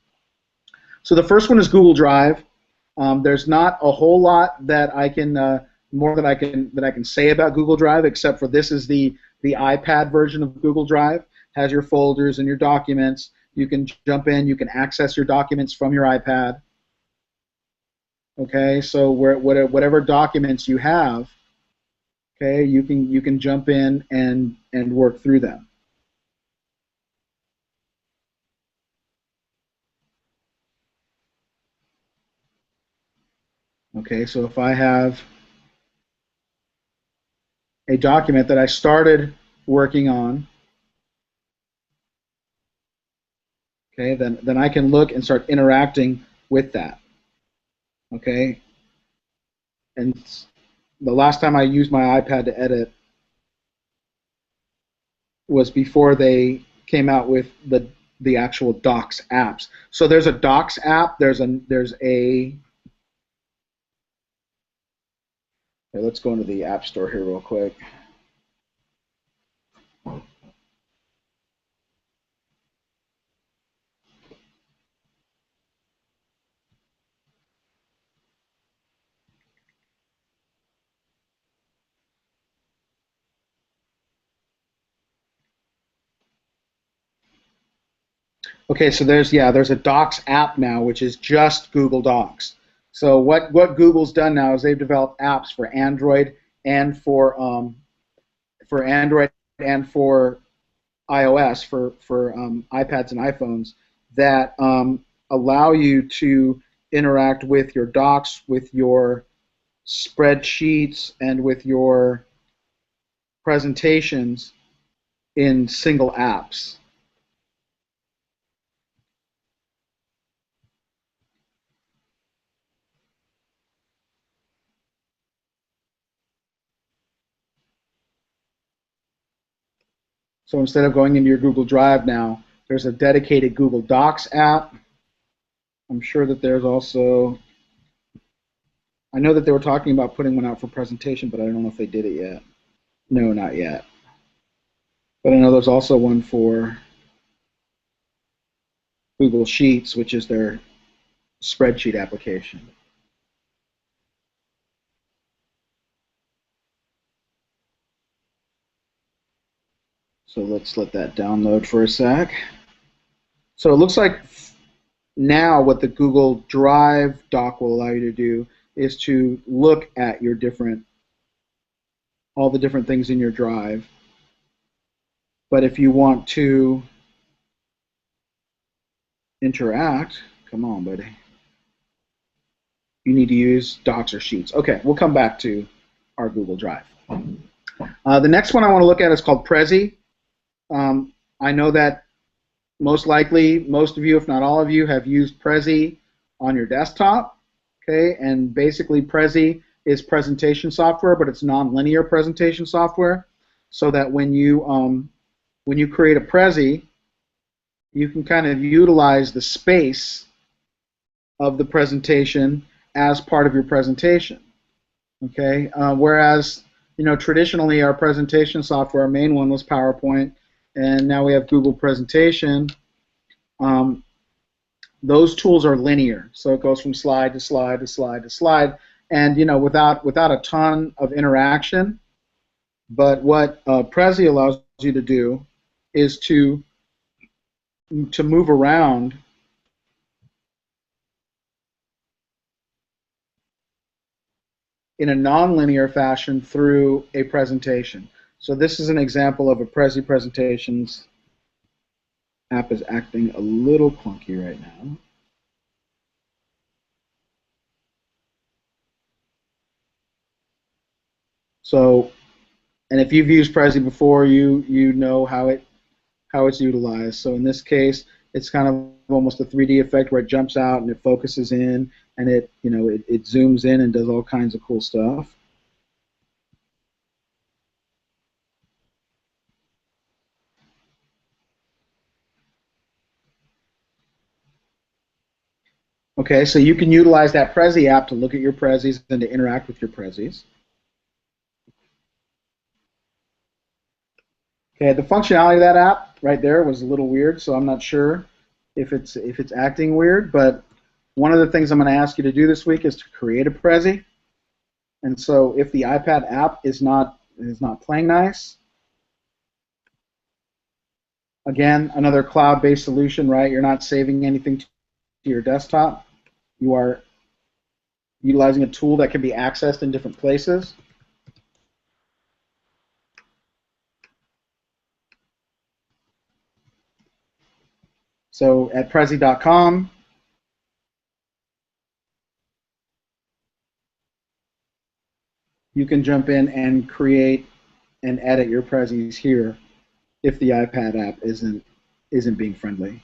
So the first one is Google Drive. There's not a whole lot that I can say about Google Drive, except for this is the iPad version of Google Drive. Has your folders and your documents. You can jump in. You can access your documents from your iPad. Okay, so whatever documents you have, okay, you can jump in and work through them. Okay, so if I have a document that I started working on, okay, then I can look and start interacting with that. Okay, and the last time I used my iPad to edit was before they came out with the actual Docs apps. So there's a Docs app. Okay, let's go into the App Store here real quick. Okay, so there's a Docs app now, which is just Google Docs. So what Google's done now is they've developed apps for Android and for Android and for iOS, for iPads and iPhones, that allow you to interact with your docs, with your spreadsheets, and with your presentations in single apps. So instead of going into your Google Drive now, there's a dedicated Google Docs app. I'm sure that there's also, I know that they were talking about putting one out for presentation, but I don't know if they did it yet. No, not yet. But I know there's also one for Google Sheets, which is their spreadsheet application. So let's let that download for a sec. So it looks like now what the Google Drive doc will allow you to do is to look at your all the different things in your drive. But if you want to interact, come on, buddy. You need to use Docs or Sheets. Okay, we'll come back to our Google Drive. The next one I want to look at is called Prezi. I know that most likely most of you, if not all of you, have used Prezi on your desktop. Okay, and basically Prezi is presentation software, but it's non-linear presentation software, so that when you create a Prezi, you can kind of utilize the space of the presentation as part of your presentation. Okay, whereas traditionally our presentation software, our main one was PowerPoint, and now we have Google Presentation. Those tools are linear, so it goes from slide to slide to slide to slide, and without a ton of interaction. But what Prezi allows you to do is to move around in a non-linear fashion through a presentation. So this is an example of a Prezi presentations. App is acting a little clunky right now. So, and if you've used Prezi before, you know how it's utilized. So in this case, it's kind of almost a 3D effect where it jumps out and it focuses in, and it zooms in and does all kinds of cool stuff. Okay, so you can utilize that Prezi app to look at your Prezis and to interact with your Prezis. Okay, the functionality of that app right there was a little weird, so I'm not sure if it's acting weird, but one of the things I'm going to ask you to do this week is to create a Prezi. And so if the iPad app is not playing nice, again, another cloud-based solution, right? You're not saving anything to your desktop. You are utilizing a tool that can be accessed in different places. So at Prezi.com, you can jump in and create and edit your Prezis here if the iPad app isn't being friendly.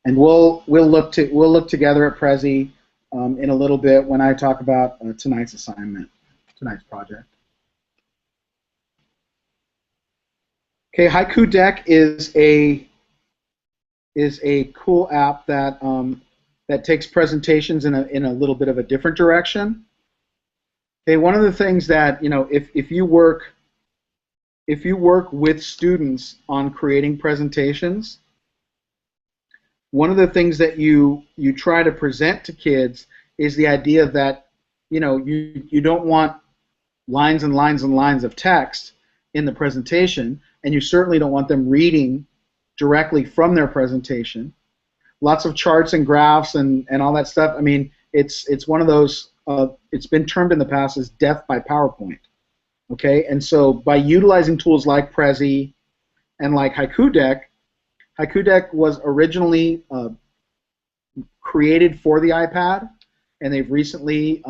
And we'll look together at Prezi in a little bit when I talk about tonight's assignment, tonight's project. Okay, Haiku Deck is a cool app that that takes presentations in a little bit of a different direction. Okay, one of the things that if you work with students on creating presentations, one of the things that you try to present to kids is the idea that you don't want lines and lines and lines of text in the presentation, and you certainly don't want them reading directly from their presentation. Lots of charts and graphs and all that stuff. I mean, it's one of those. It's been termed in the past as death by PowerPoint. Okay, and so by utilizing tools like Prezi and like Haiku Deck was originally created for the iPad, and they've recently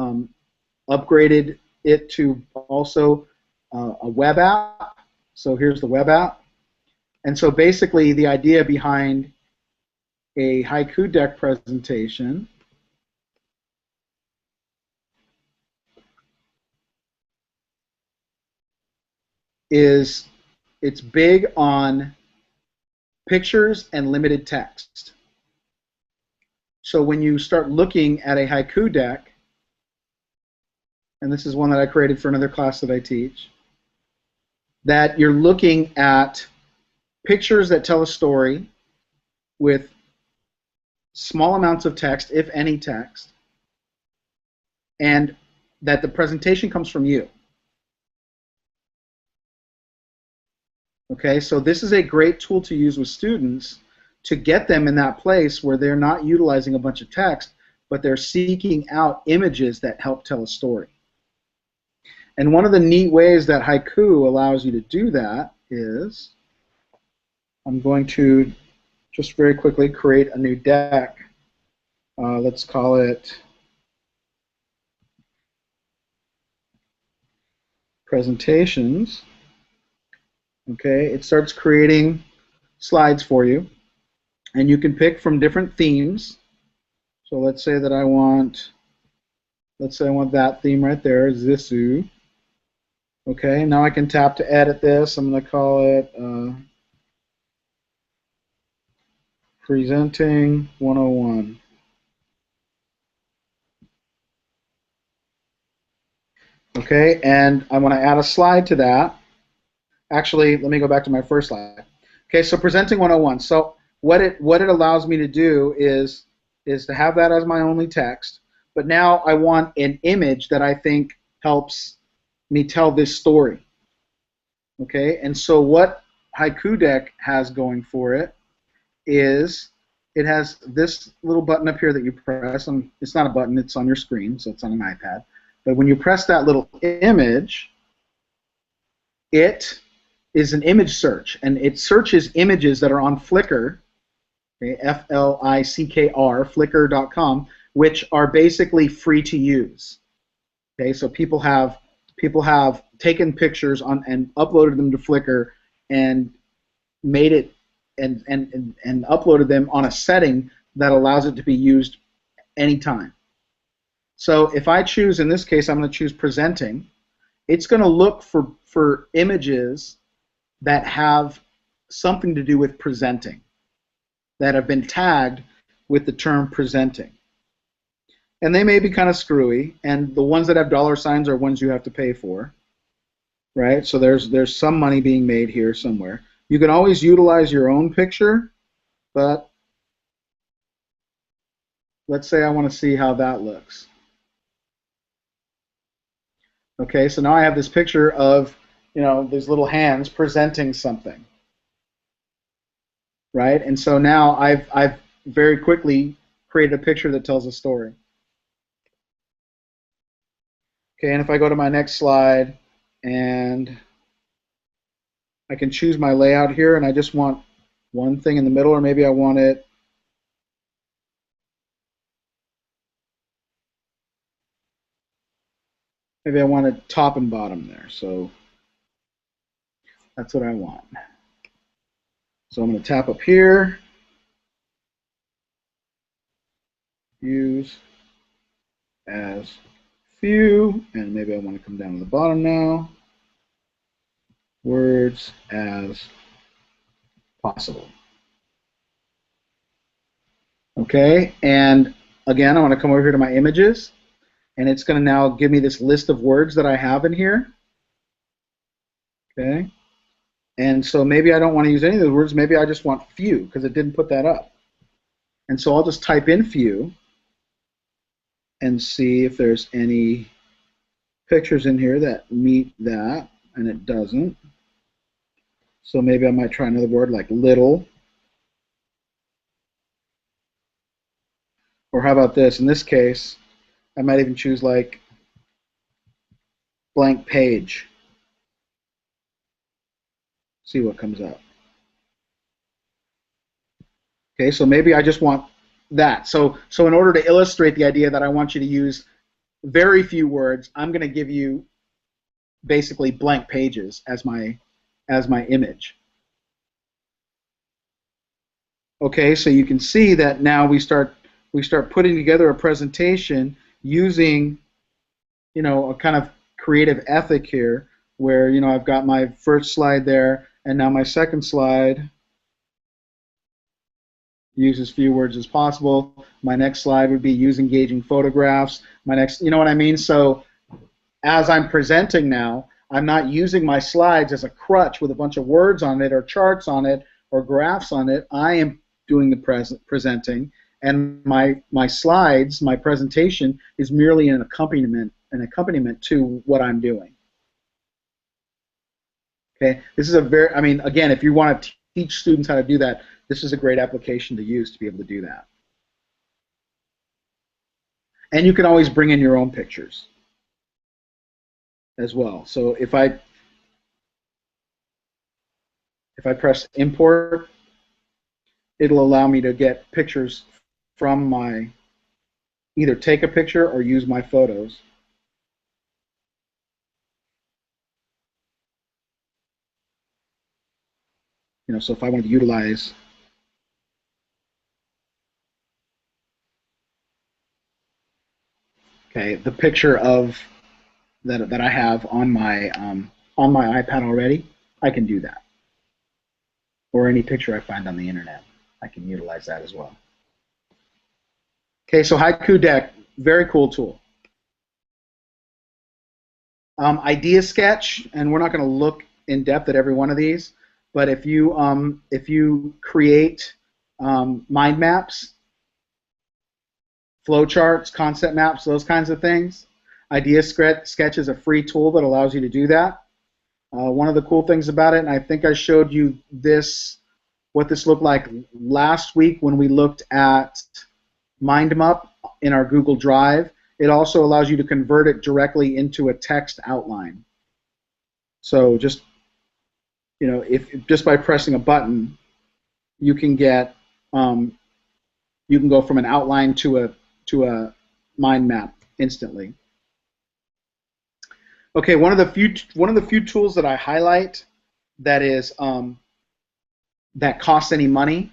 upgraded it to also a web app. So here's the web app. And so basically the idea behind a Haiku Deck presentation is it's big on pictures and limited text. So when you start looking at a haiku deck, and this is one that I created for another class that I teach, that you're looking at pictures that tell a story with small amounts of text, if any text, and that the presentation comes from you. Okay, so this is a great tool to use with students to get them in that place where they're not utilizing a bunch of text, but they're seeking out images that help tell a story. And one of the neat ways that haiku allows you to do that is, I'm going to just very quickly create a new deck. Let's call it presentations. Okay, it starts creating slides for you, and you can pick from different themes. So let's say that I want that theme right there, Zissou. Okay, now I can tap to edit this. I'm going to call it Presenting 101. Okay, and I want to add a slide to that. Actually, let me go back to my first slide. Okay, so Presenting 101. So what it allows me to do is to have that as my only text, but now I want an image that I think helps me tell this story. Okay, and so what Haiku Deck has going for it is it has this little button up here that you press, and it's not a button, it's on your screen, so it's on an iPad. But when you press that little image, it is an image search, and it searches images that are on Flickr, okay, F-L-I-C-K-R, Flickr.com, which are basically free to use. Okay, so people have taken pictures and uploaded them to Flickr and made it and uploaded them on a setting that allows it to be used anytime. So if I choose, in this case, I'm going to choose presenting, it's going to look for images that have something to do with presenting, that have been tagged with the term presenting. And they may be kind of screwy, and the ones that have dollar signs are ones you have to pay for, right? So there's some money being made here somewhere. You can always utilize your own picture, but let's say I want to see how that looks. Okay, so now I have this picture of, you know, these little hands presenting something, right? And so now I've very quickly created a picture that tells a story. Okay, and if I go to my next slide, and I can choose my layout here, and I just want one thing in the middle, or maybe I want it top and bottom there, so that's what I want. So I'm going to tap up here, use as few, and maybe I want to come down to the bottom now, words as possible. Okay, and again, I want to come over here to my images, and it's going to now give me this list of words that I have in here. Okay, and so maybe I don't want to use any of those words, maybe I just want few, because it didn't put that up. And so I'll just type in few and see if there's any pictures in here that meet that, and it doesn't. So maybe I might try another word like little. Or how about this? In this case, I might even choose like blank page. See what comes up. Okay, so maybe I just want that. So in order to illustrate the idea that I want you to use very few words, I'm going to give you basically blank pages as my image. Okay, so you can see that now we start putting together a presentation using, you know, a kind of creative ethic here, where, you know, I've got my first slide there, And now my second slide use as few words as possible. My next slide would be use engaging photographs. My next, you know what I mean? So as I'm presenting now, I'm not using my slides as a crutch with a bunch of words on it or charts on it or graphs on it. I am doing the presenting, and my slides, my presentation is merely an accompaniment to what I'm doing. Okay, this is a very, I mean, again, if you want to teach students how to do that, this is a great application to use to be able to do that. And you can always bring in your own pictures as well. So if I press import, it'll allow me to get pictures from my, either take a picture or use my photos. You know, so if I want to utilize the picture of that I have on my iPad already, I can do that. Or any picture I find on the internet, I can utilize that as well. Okay, so Haiku Deck, very cool tool. Idea Sketch, and we're not going to look in depth at every one of these, but if you create mind maps, flowcharts, concept maps, those kinds of things, Idea Sketch is a free tool that allows you to do that. One of the cool things about it, and I think I showed you this, what this looked like last week when we looked at MindMap in our Google Drive, it also allows you to convert it directly into a text outline. So just, you know, if just by pressing a button, you can get, you can go from an outline to a mind map instantly. Okay, one of the few tools that I highlight that is that costs any money.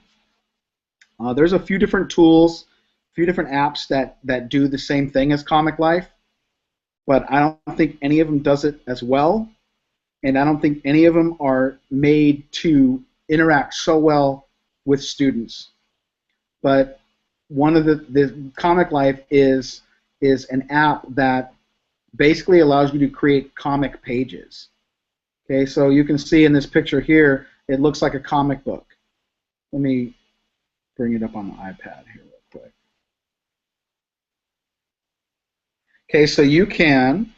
There's a few different tools, a few different apps that do the same thing as Comic Life, but I don't think any of them does it as well, and I don't think any of them are made to interact so well with students. But one of the Comic Life is an app that basically allows you to create comic pages. Okay, so you can see in this picture here, it looks like a comic book. Let me bring it up on the iPad here real quick. Okay, so you can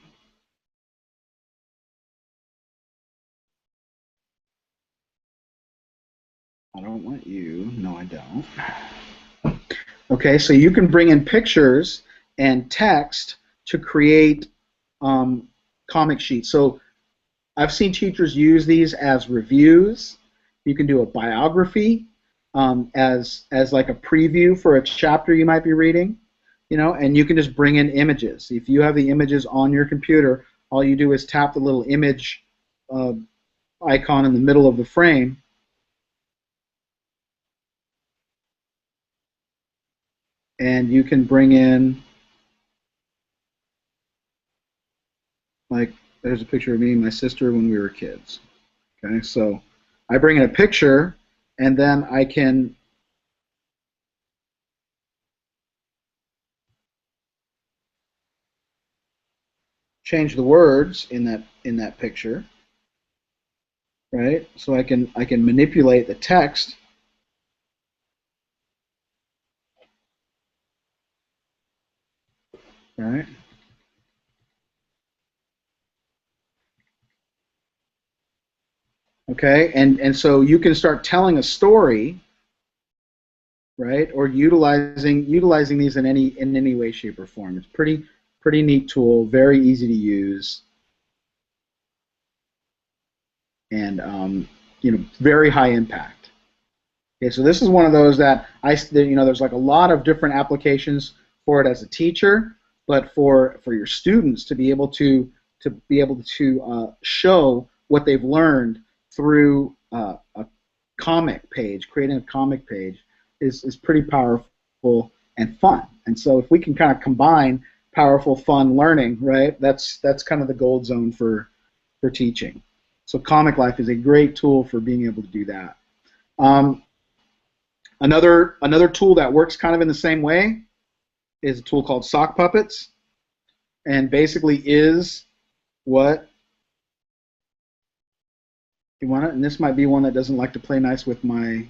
I don't want you. No, I don't. Okay, so you can bring in pictures and text to create comic sheets. So I've seen teachers use these as reviews. You can do a biography as like a preview for a chapter you might be reading, you know, and you can just bring in images. If you have the images on your computer, all you do is tap the little image icon in the middle of the frame, and you can bring in, like, there's a picture of me and my sister when we were kids. Okay, so I bring in a picture, and then I can change the words in that picture, right? So I can manipulate the text. Right? Okay, and so you can start telling a story, right? Or utilizing these in any way, shape, or form. It's pretty neat tool, very easy to use, and you know, very high impact. Okay, so this is one of those that you know, there's like a lot of different applications for it as a teacher, but for your students to be able to show what they've learned through a comic page, creating a comic page is pretty powerful and fun. And so if we can kind of combine powerful, fun learning, right, that's kind of the gold zone for teaching. So Comic Life is a great tool for being able to do that. Another tool that works kind of in the same way is a tool called Sock Puppets, and basically is what you want it. And this might be one that doesn't like to play nice with my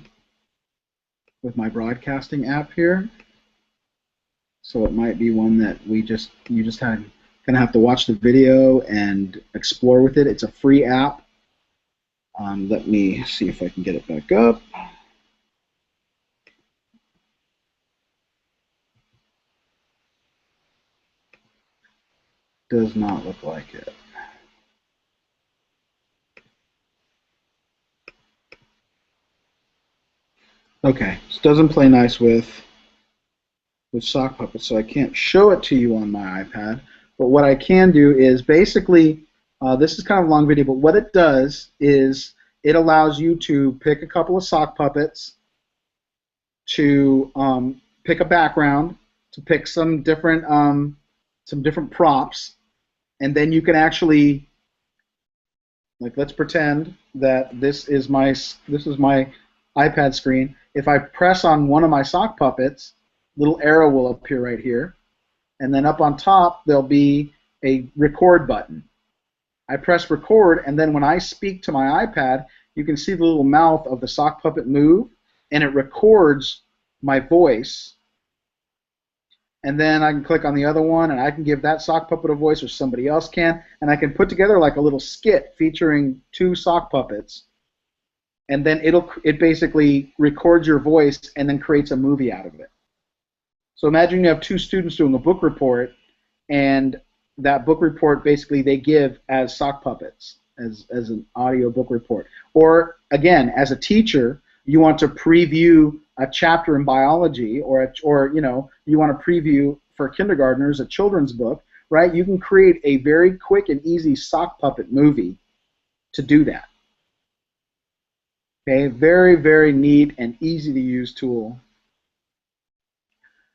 broadcasting app here. So it might be one that you just gonna have to watch the video and explore with it. It's a free app. Let me see if I can get it back up. Does not look like it. Okay, this doesn't play nice with Sock Puppets, so I can't show it to you on my iPad. But what I can do is basically, this is kind of a long video, but what it does is it allows you to pick a couple of sock puppets, to pick a background, to pick some different props, and then you can actually, like, let's pretend that this is my iPad screen. If I press on one of my sock puppets, little arrow will appear right here, and then up on top there'll be a record button. I press record, and then when I speak to my iPad, you can see the little mouth of the sock puppet move, and it records my voice. And then I can click on the other one, and I can give that sock puppet a voice, or somebody else can, and I can put together like a little skit featuring two sock puppets, and then it basically records your voice and then creates a movie out of it. So imagine you have two students doing a book report, and that book report basically they give as sock puppets, as an audio book report. Or again, as a teacher, you want to preview a chapter in biology, or you know, you want to preview for kindergartners a children's book, right? You can create a very quick and easy sock puppet movie to do that. Okay, very, very neat and easy to use tool.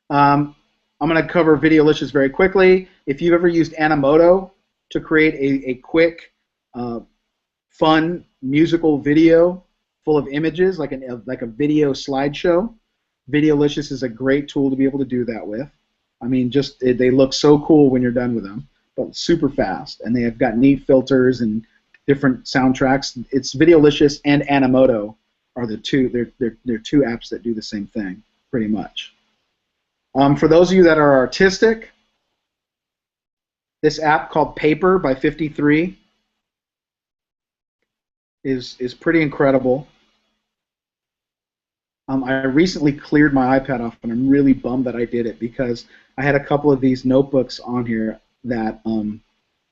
I'm going to cover Videolicious very quickly. If you've ever used Animoto to create a quick, fun musical video full of images, like a video slideshow, Videolicious is a great tool to be able to do that with. I mean, they look so cool when you're done with them, but super fast, and they have got neat filters and different soundtracks. It's Videolicious and Animoto are the two. They're two apps that do the same thing, pretty much. For those of you that are artistic, this app called Paper by 53 is pretty incredible. I recently cleared my iPad off, and I'm really bummed that I did it, because I had a couple of these notebooks on here that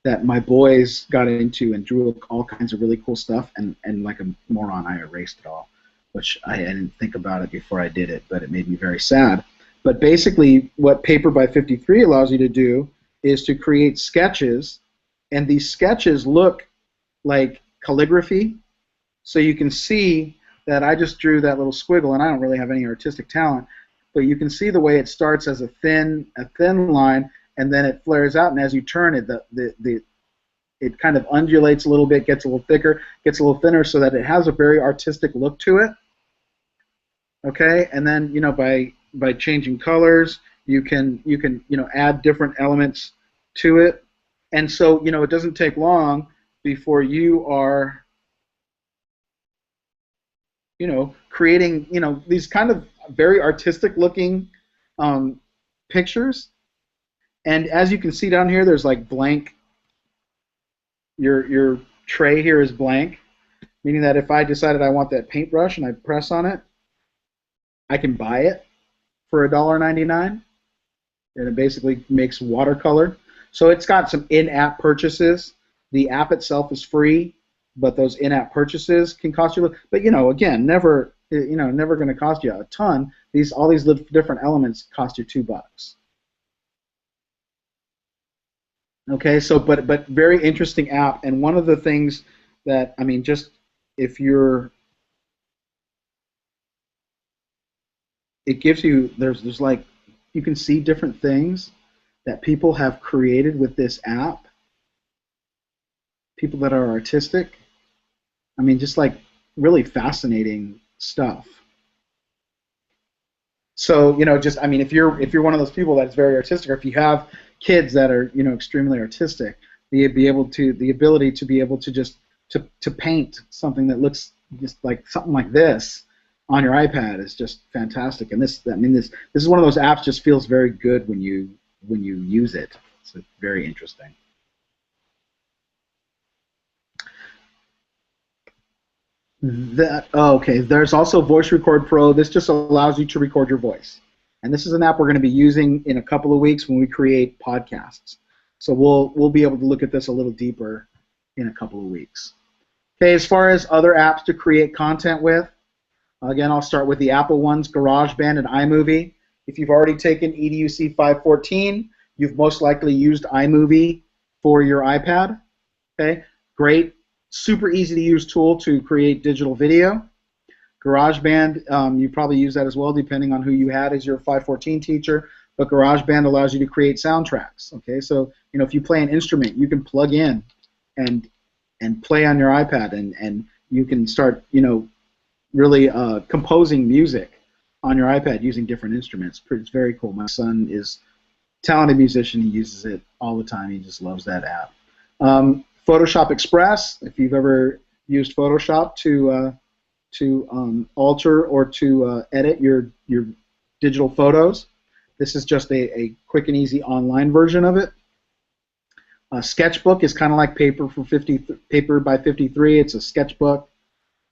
that my boys got into and drew all kinds of really cool stuff, and like a moron, I erased it all, which I didn't think about it before I did it, but it made me very sad. But basically, what Paper by 53 allows you to do is to create sketches, and these sketches look like calligraphy. So you can see that I just drew that little squiggle, and I don't really have any artistic talent, but you can see the way it starts as a thin line, and then it flares out, and as you turn it, it kind of undulates a little bit, gets a little thicker, gets a little thinner, so that it has a very artistic look to it. Okay, and then, you know, by changing colors, you can add different elements to it, and so, you know, it doesn't take long before you are, you know, creating, you know, these kind of very artistic looking pictures. And as you can see down here, there's like blank. Your tray here is blank, meaning that if I decided I want that paintbrush and I press on it, I can buy it for $1.99, and it basically makes watercolor. So it's got some in-app purchases. The app itself is free, but those in-app purchases can cost you. But, you know, again, never going to cost you a ton. All these different elements cost you $2. Okay, so but very interesting app, and one of the things that, I mean, just if you're, it gives you, there's like, you can see different things that people have created with this app, people that are artistic, I mean, just like really fascinating stuff. So, just, I mean, if you're one of those people that's very artistic, or if you have kids that are, extremely artistic, the ability to be able to just to paint something that looks just like something like this on your iPad is just fantastic. And this is one of those apps just feels very good when you use it. It's very interesting. Okay, there's also Voice Record Pro. This just allows you to record your voice. And this is an app we're going to be using in a couple of weeks when we create podcasts. So we'll be able to look at this a little deeper in a couple of weeks. Okay, as far as other apps to create content with, again, I'll start with the Apple ones, GarageBand and iMovie. If you've already taken EDUC 514, you've most likely used iMovie for your iPad. Okay, great. Super easy to use tool to create digital video. GarageBand, you probably use that as well, depending on who you had as your 514 teacher. But GarageBand allows you to create soundtracks. Okay, so if you play an instrument, you can plug in and play on your iPad, and you can start really composing music on your iPad using different instruments. It's very cool. My son is a talented musician. He uses it all the time. He just loves that app. Photoshop Express, if you've ever used Photoshop to alter or to edit your digital photos, this is just a quick and easy online version of it. Sketchbook is kind of like Paper by 53. It's a sketchbook.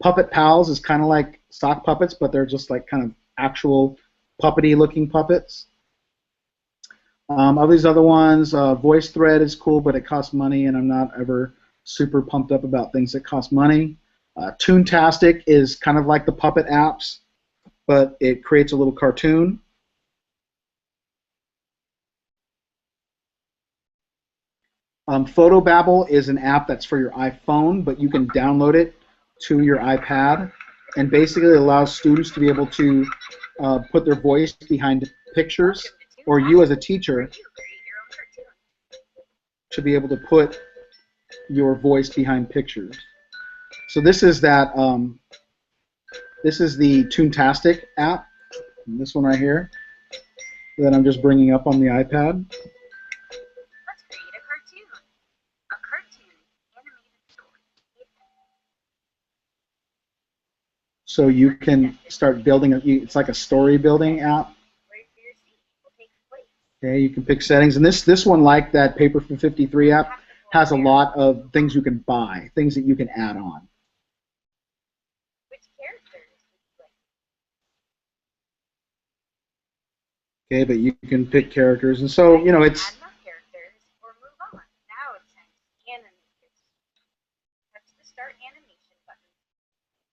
Puppet Pals is kind of like sock puppets, but they're just like kind of actual puppety looking puppets. Of these other ones, VoiceThread is cool, but it costs money, and I'm not ever super pumped up about things that cost money. Toontastic is kind of like the puppet apps, but it creates a little cartoon. Photobabble is an app that's for your iPhone, but you can download it to your iPad, and basically allows students to be able to put their voice behind pictures, or you as a teacher to be able to put your voice behind pictures. So this is that. This is the Toontastic app. This one right here that I'm just bringing up on the iPad. Let's create a cartoon. A cartoon animated story. So you can start building. It's like a story building app. Okay, you can pick settings, and this one, like that Paper for 53 app, has a lot of things you can buy, things that you can add on. Which characters would you like? Okay, but you can pick characters, and so it's. Add more characters or move on. Now it's time to animate this. Touch the Start Animation button.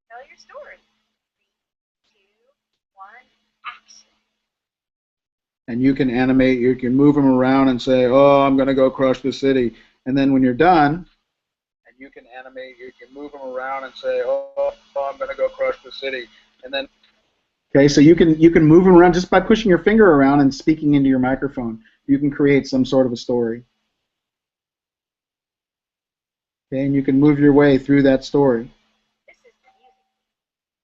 Tell your story. 3, 2, 1, action. And you can animate, you can move them around and say, oh, I'm going to go crush the city. And then when you're done, and you can animate, you can move them around and say, oh, I'm going to go crush the city. And then, okay, so you can move them around just by pushing your finger around and speaking into your microphone. You can create some sort of a story. Okay, and you can move your way through that story. This is the music,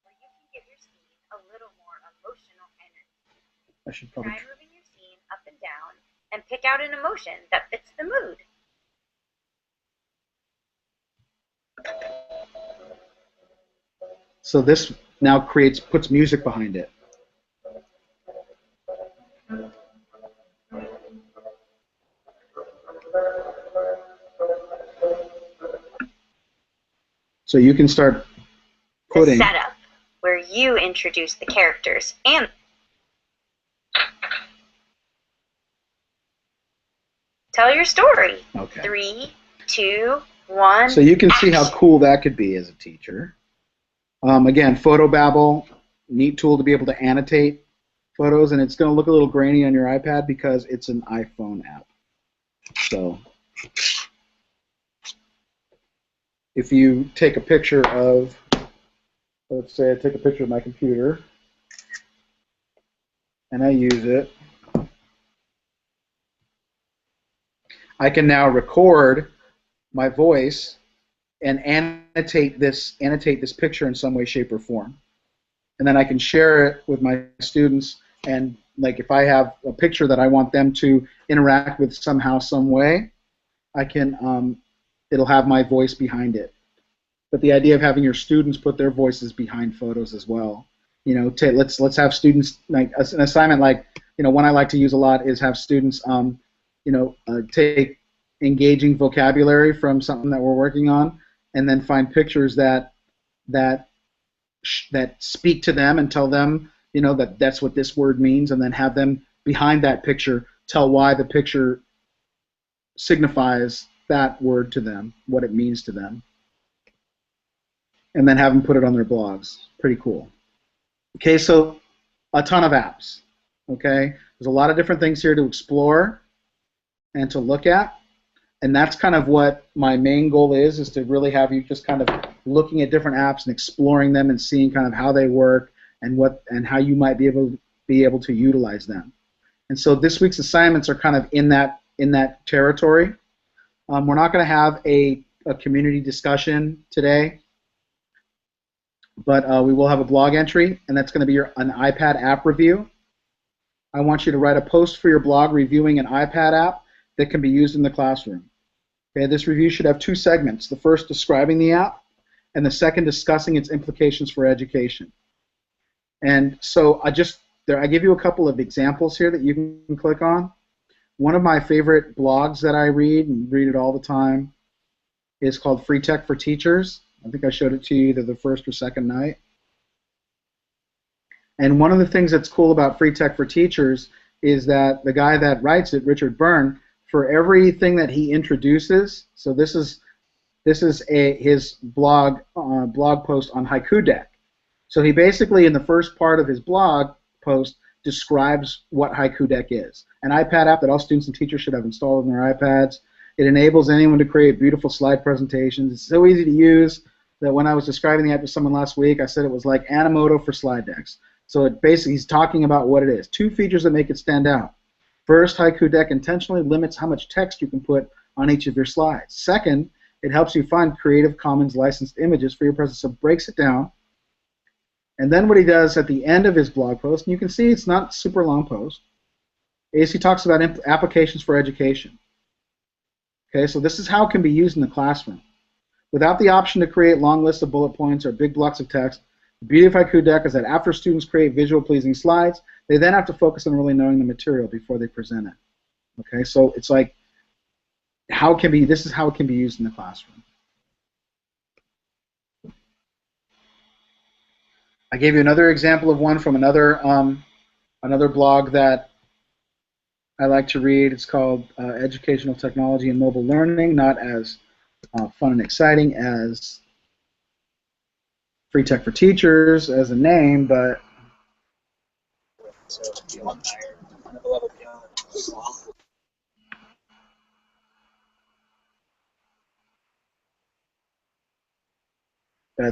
where you can give your scene a little more emotional energy. I should probably. Try moving your scene up and down and pick out an emotion that fits the mood. So this now puts music behind it. So you can start putting. The setup, where you introduce the characters and tell your story. Okay. 3, 2, 1. So you can see how action. cool that could be as a teacher. Again, Photobabble, neat tool to be able to annotate photos, and it's going to look a little grainy on your iPad because it's an iPhone app. So if you take a picture of, let's say I take a picture of my computer, and I use it, I can now record my voice and annotate this picture in some way, shape, or form. And then I can share it with my students, and like if I have a picture that I want them to interact with somehow, some way, I can, it'll have my voice behind it. But the idea of having your students put their voices behind photos as well. You know, let's have students, like an assignment, like, you know, one I like to use a lot is have students, take engaging vocabulary from something that we're working on, and then find pictures that speak to them and tell them, you know, that that's what this word means, and then have them behind that picture tell why the picture signifies that word to them, what it means to them, and then have them put it on their blogs. Pretty cool. Okay, so a ton of apps. Okay, there's a lot of different things here to explore and to look at, and that's kind of what my main goal is to really have you just kind of looking at different apps and exploring them and seeing kind of how they work and how you might be able to utilize them. And so this week's assignments are kind of in that territory. We're not going to have a community discussion today, but we will have a blog entry, and that's going to be an iPad app review. I want you to write a post for your blog reviewing an iPad app that can be used in the classroom. Okay, this review should have two segments, the first describing the app, and the second discussing its implications for education. And so I give you a couple of examples here that you can click on. One of my favorite blogs that I read, and read it all the time, is called Free Tech for Teachers. I think I showed it to you either the first or second night. And one of the things that's cool about Free Tech for Teachers is that the guy that writes it, Richard Byrne, for everything that he introduces, so this is his blog post on Haiku Deck. So he basically, in the first part of his blog post, describes what Haiku Deck is. An iPad app that all students and teachers should have installed on their iPads. It enables anyone to create beautiful slide presentations. It's so easy to use that when I was describing the app to someone last week, I said it was like Animoto for slide decks. So it basically, he's talking about what it is. Two features that make it stand out. First, Haiku Deck intentionally limits how much text you can put on each of your slides. Second, it helps you find Creative Commons licensed images for your presence, so it breaks it down. And then what he does at the end of his blog post, and you can see it's not a super long post, is he talks about applications for education. Okay, so this is how it can be used in the classroom. Without the option to create long lists of bullet points or big blocks of text, the beauty of Haiku Deck is that after students create visual pleasing slides, they then have to focus on really knowing the material before they present it. Okay, so it's like this is how it can be used in the classroom. I gave you another example of one from another blog that I like to read. It's called Educational Technology and Mobile Learning, not as fun and exciting as Free Tech for Teachers as a name, but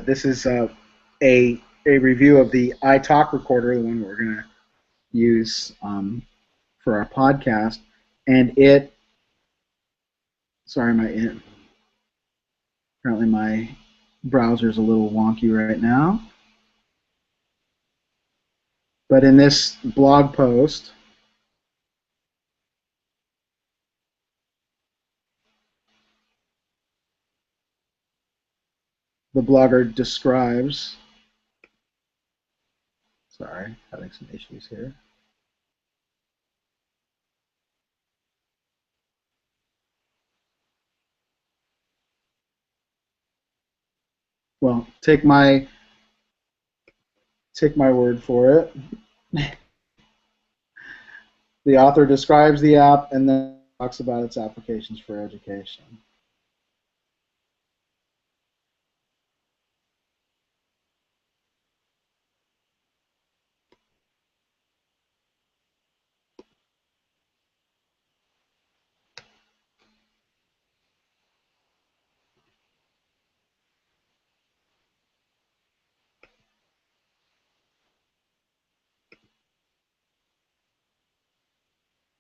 this is a review of the iTalk recorder, the one we're going to use for our podcast, and apparently my browser's a little wonky right now, but in this blog post, the blogger describes, having some issues here. Well, take my word for it. The author describes the app and then talks about its applications for education.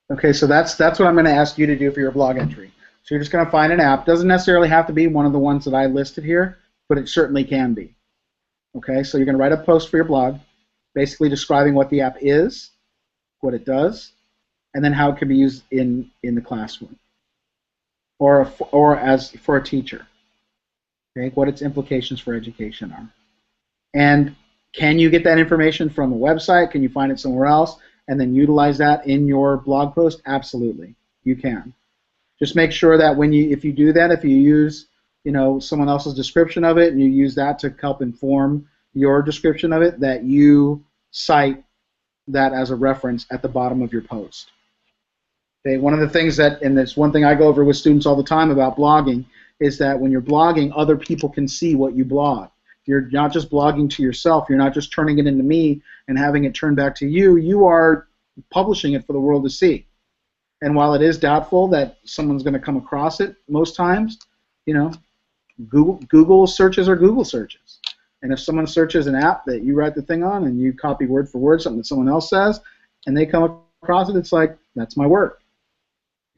Okay, so that's what I'm going to ask you to do for your blog entry. So you're just going to find an app. Doesn't necessarily have to be one of the ones that I listed here, but it certainly can be. Okay, so you're going to write a post for your blog, basically describing what the app is, what it does, and then how it can be used in the classroom, or as for a teacher. Okay, what its implications for education are. And can you get that information from a website? Can you find it somewhere else and then utilize that in your blog post? Absolutely, you can. Just make sure that if you do that, if you use someone else's description of it and you use that to help inform your description of it, that you cite that as a reference at the bottom of your post. Okay, one of the things and it's one thing I go over with students all the time about blogging, is that when you're blogging, other people can see what you blog. You're not just blogging to yourself. You're not just turning it into me and having it turn back to you. You are publishing it for the world to see. And while it is doubtful that someone's going to come across it most times, Google searches are Google searches. And if someone searches an app that you write the thing on and you copy word for word something that someone else says, and they come across it, it's like, that's my work.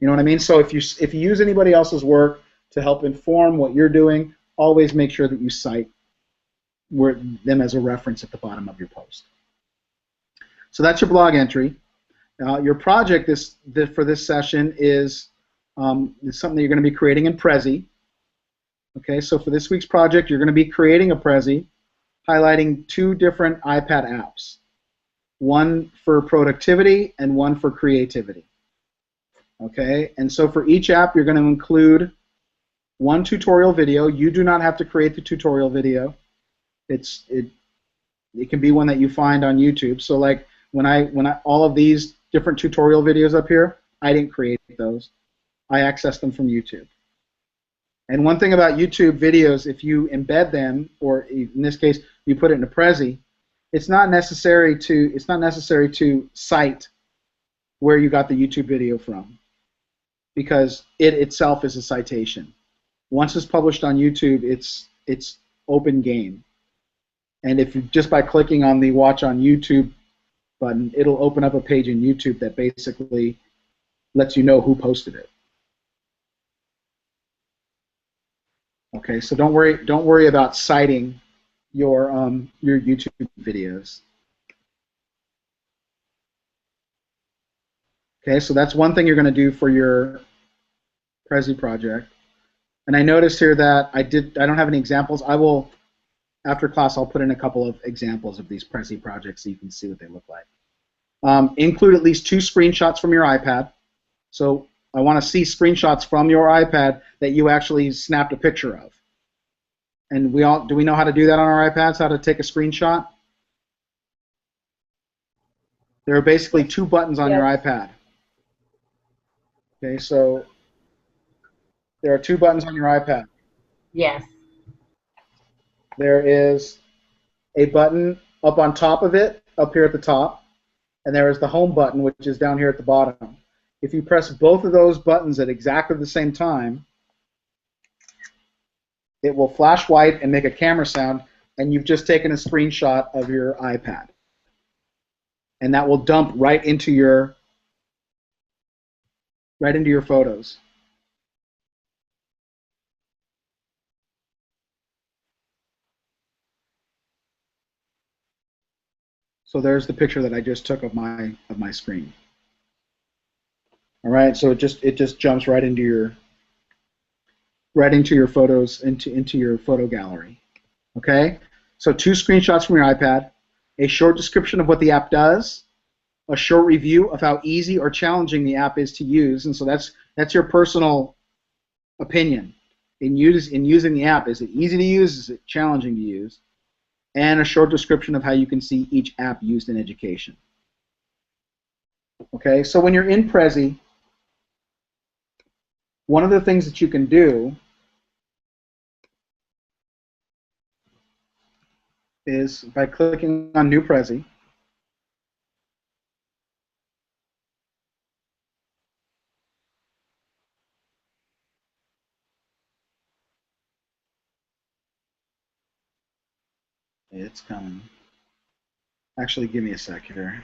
You know what I mean? So if you use anybody else's work to help inform what you're doing, always make sure that you cite them as a reference at the bottom of your post. So that's your blog entry. Your project for this session is something that you're going to be creating in Prezi. Okay, so for this week's project, you're going to be creating a Prezi highlighting 2 different iPad apps, one for productivity and one for creativity. Okay, and so for each app, you're going to include 1 tutorial video. You do not have to create the tutorial video. It can be one that you find on YouTube. So like when I all of these different tutorial videos up here, I didn't create those. I accessed them from YouTube. And one thing about YouTube videos, if you embed them, or in this case you put it in a Prezi, it's not necessary to cite where you got the YouTube video from, because it itself is a citation. Once it's published on YouTube, it's open game. And if you just by clicking on the Watch on YouTube button, it'll open up a page in YouTube that basically lets you know who posted it. Okay, so don't worry about citing your YouTube videos. Okay, so that's one thing you're going to do for your Prezi project. And I noticed here that I don't have any examples. I will, after class, I'll put in a couple of examples of these Prezi projects so you can see what they look like. Include at least 2 screenshots from your iPad. So I want to see screenshots from your iPad that you actually snapped a picture of. And do we know how to do that on our iPads, how to take a screenshot? There are basically 2 buttons on your iPad. Okay, so there are 2 buttons on your iPad. Yes. There is a button up on top of it, up here at the top, and there is the home button, which is down here at the bottom. If you press both of those buttons at exactly the same time, it will flash white and make a camera sound, and you've just taken a screenshot of your iPad. And that will dump right into your photos. So there's the picture that I just took of my screen. All right, so it just jumps right into your photos, into your photo gallery. Okay, so 2 screenshots from your iPad, a short description of what the app does, a short review of how easy or challenging the app is to use, and so that's your personal opinion in using the app. Is it easy to use? Is it challenging to use? And a short description of how you can see each app used in education. Okay, so when you're in Prezi, one of the things that you can do is by clicking on New Prezi, it's coming. Actually, give me a sec here.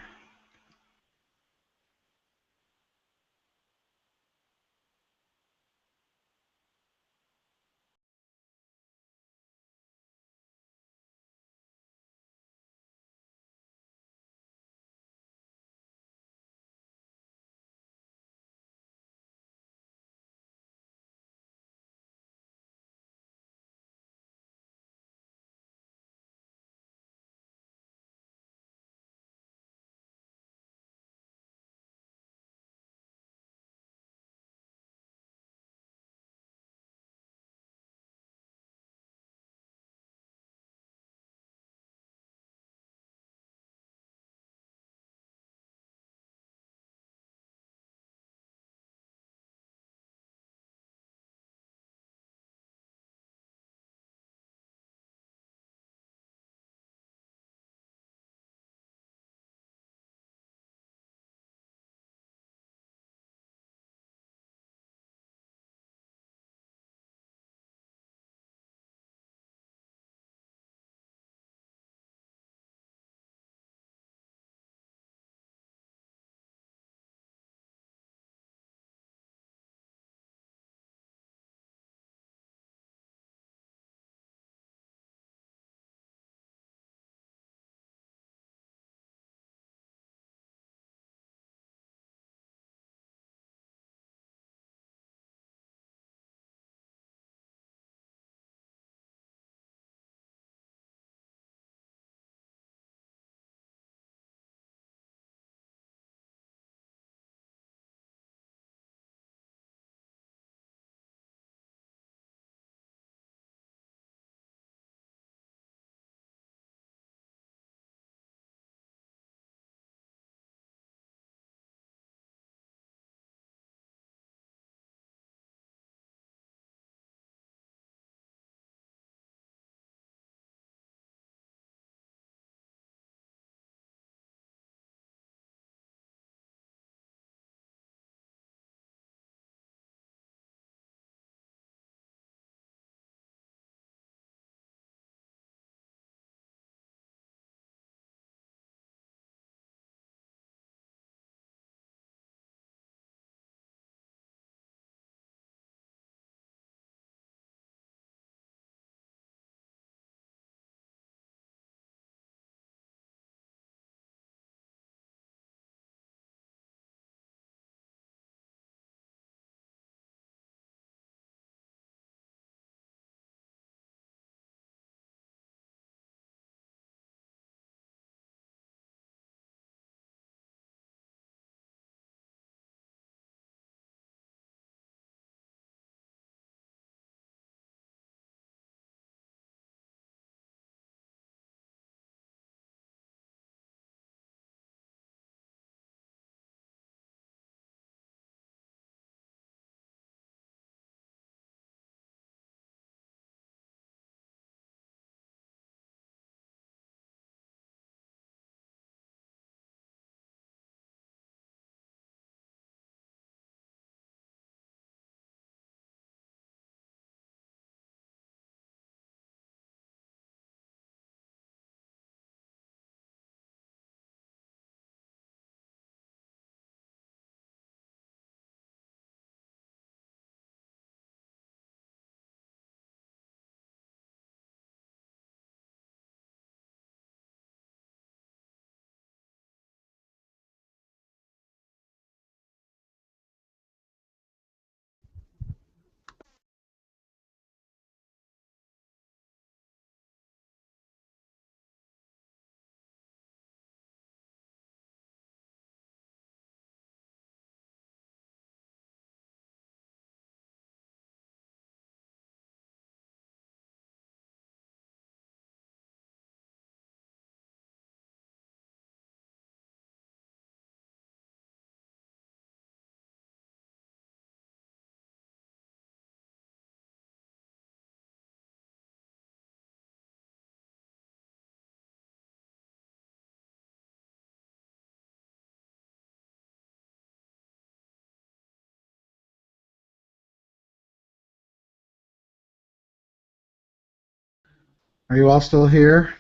Are you all still here?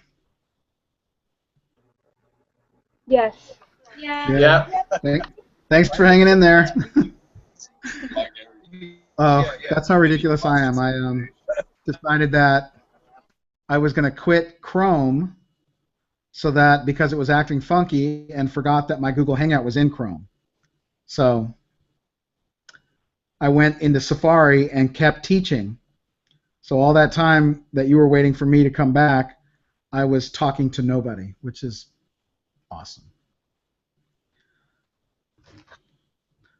Yes. Yeah. Thanks for hanging in there. Oh, that's how ridiculous I am. I decided that I was going to quit Chrome so that because it was acting funky and forgot that my Google Hangout was in Chrome. So I went into Safari and kept teaching. So all that time that you were waiting for me to come back, I was talking to nobody, which is awesome.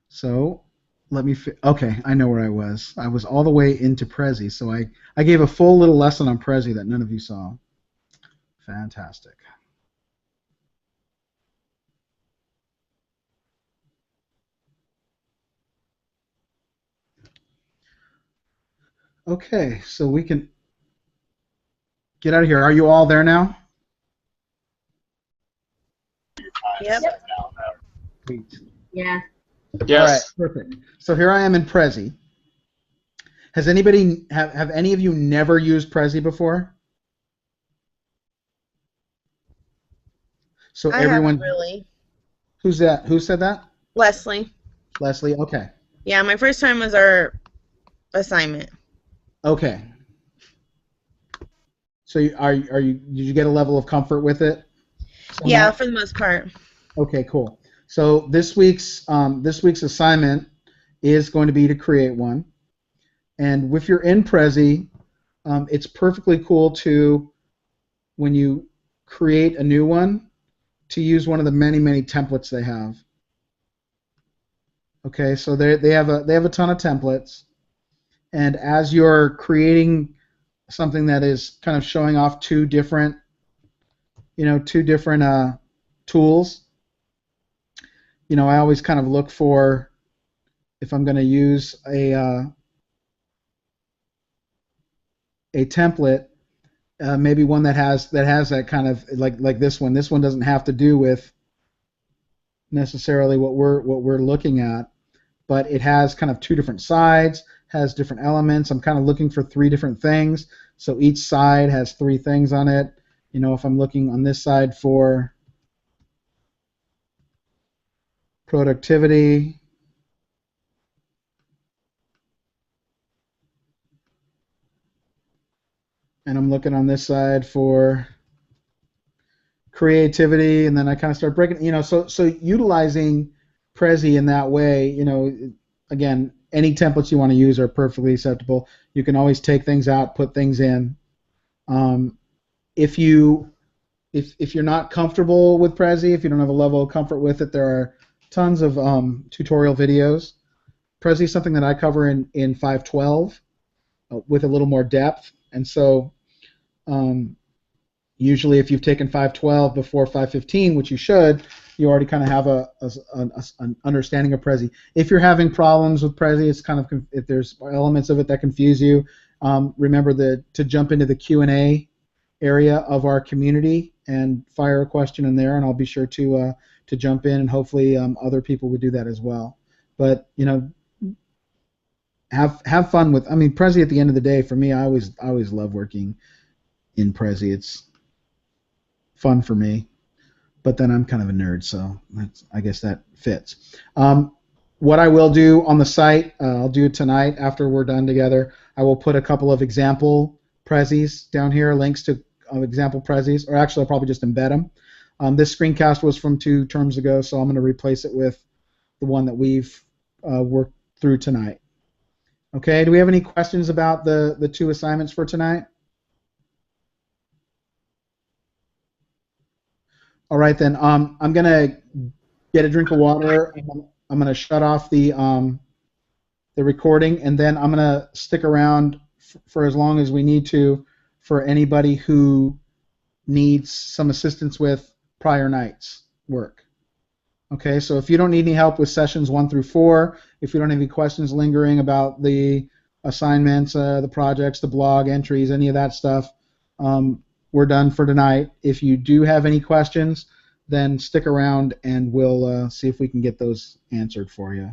So let me, okay, I know where I was. I was all the way into Prezi, so I gave a full little lesson on Prezi that none of you saw. Fantastic. Okay, so we can get out of here. Are you all there now? Yep. Sweet. Yeah. Yes. All right, perfect. So here I am in Prezi. Has anybody, have any of you never used Prezi before? So I everyone, haven't really. who's that? Who said that? Leslie. Leslie. Okay. Yeah, my first time was our assignment. Okay. So did you get a level of comfort with it? Yeah, for the most part. Okay, cool. So this week's assignment is going to be to create one, and if you're in Prezi, it's perfectly cool to, when you create a new one, to use one of the many templates they have. Okay, so they have a ton of templates, and as you're creating something that is kind of showing off two different tools, I always kind of look for, if I'm going to use a template, maybe one that has that kind of like this one. This one doesn't have to do with necessarily what we're looking at, but it has kind of two different sides, has different elements. I'm kind of looking for three different things, so each side has three things on it. If I'm looking on this side for productivity, and I'm looking on this side for creativity, and then I kind of start breaking, so utilizing Prezi in that way, again, any templates you want to use are perfectly acceptable. You can always take things out, put things in. If you're not comfortable with Prezi, if you don't have a level of comfort with it, there are tons of tutorial videos. Prezi is something that I cover in 512 with a little more depth, and so usually if you've taken 512 before 515, which you should, you already kind of have an understanding of Prezi. If you're having problems with Prezi, it's kind of, if there's elements of it that confuse you, remember to jump into the Q&A area of our community and fire a question in there, and I'll be sure to jump in, and hopefully other people would do that as well. But have fun with. I mean, Prezi at the end of the day, for me, I always love working in Prezi. It's fun for me, but then I'm kind of a nerd, so I guess that fits. What I will do on the site, I'll do it tonight after we're done together. I will put a couple of example Prezis down here, links to example Prezis, or actually I'll probably just embed them. This screencast was from 2 terms ago, so I'm going to replace it with the one that we've worked through tonight. Okay, do we have any questions about the 2 assignments for tonight? All right, then. I'm going to get a drink of water. I'm going to shut off the recording, and then I'm going to stick around for as long as we need to for anybody who needs some assistance with prior night's work. Okay, so if you don't need any help with sessions 1 through 4, if you don't have any questions lingering about the assignments, the projects, the blog entries, any of that stuff, we're done for tonight. If you do have any questions, then stick around and we'll see if we can get those answered for you.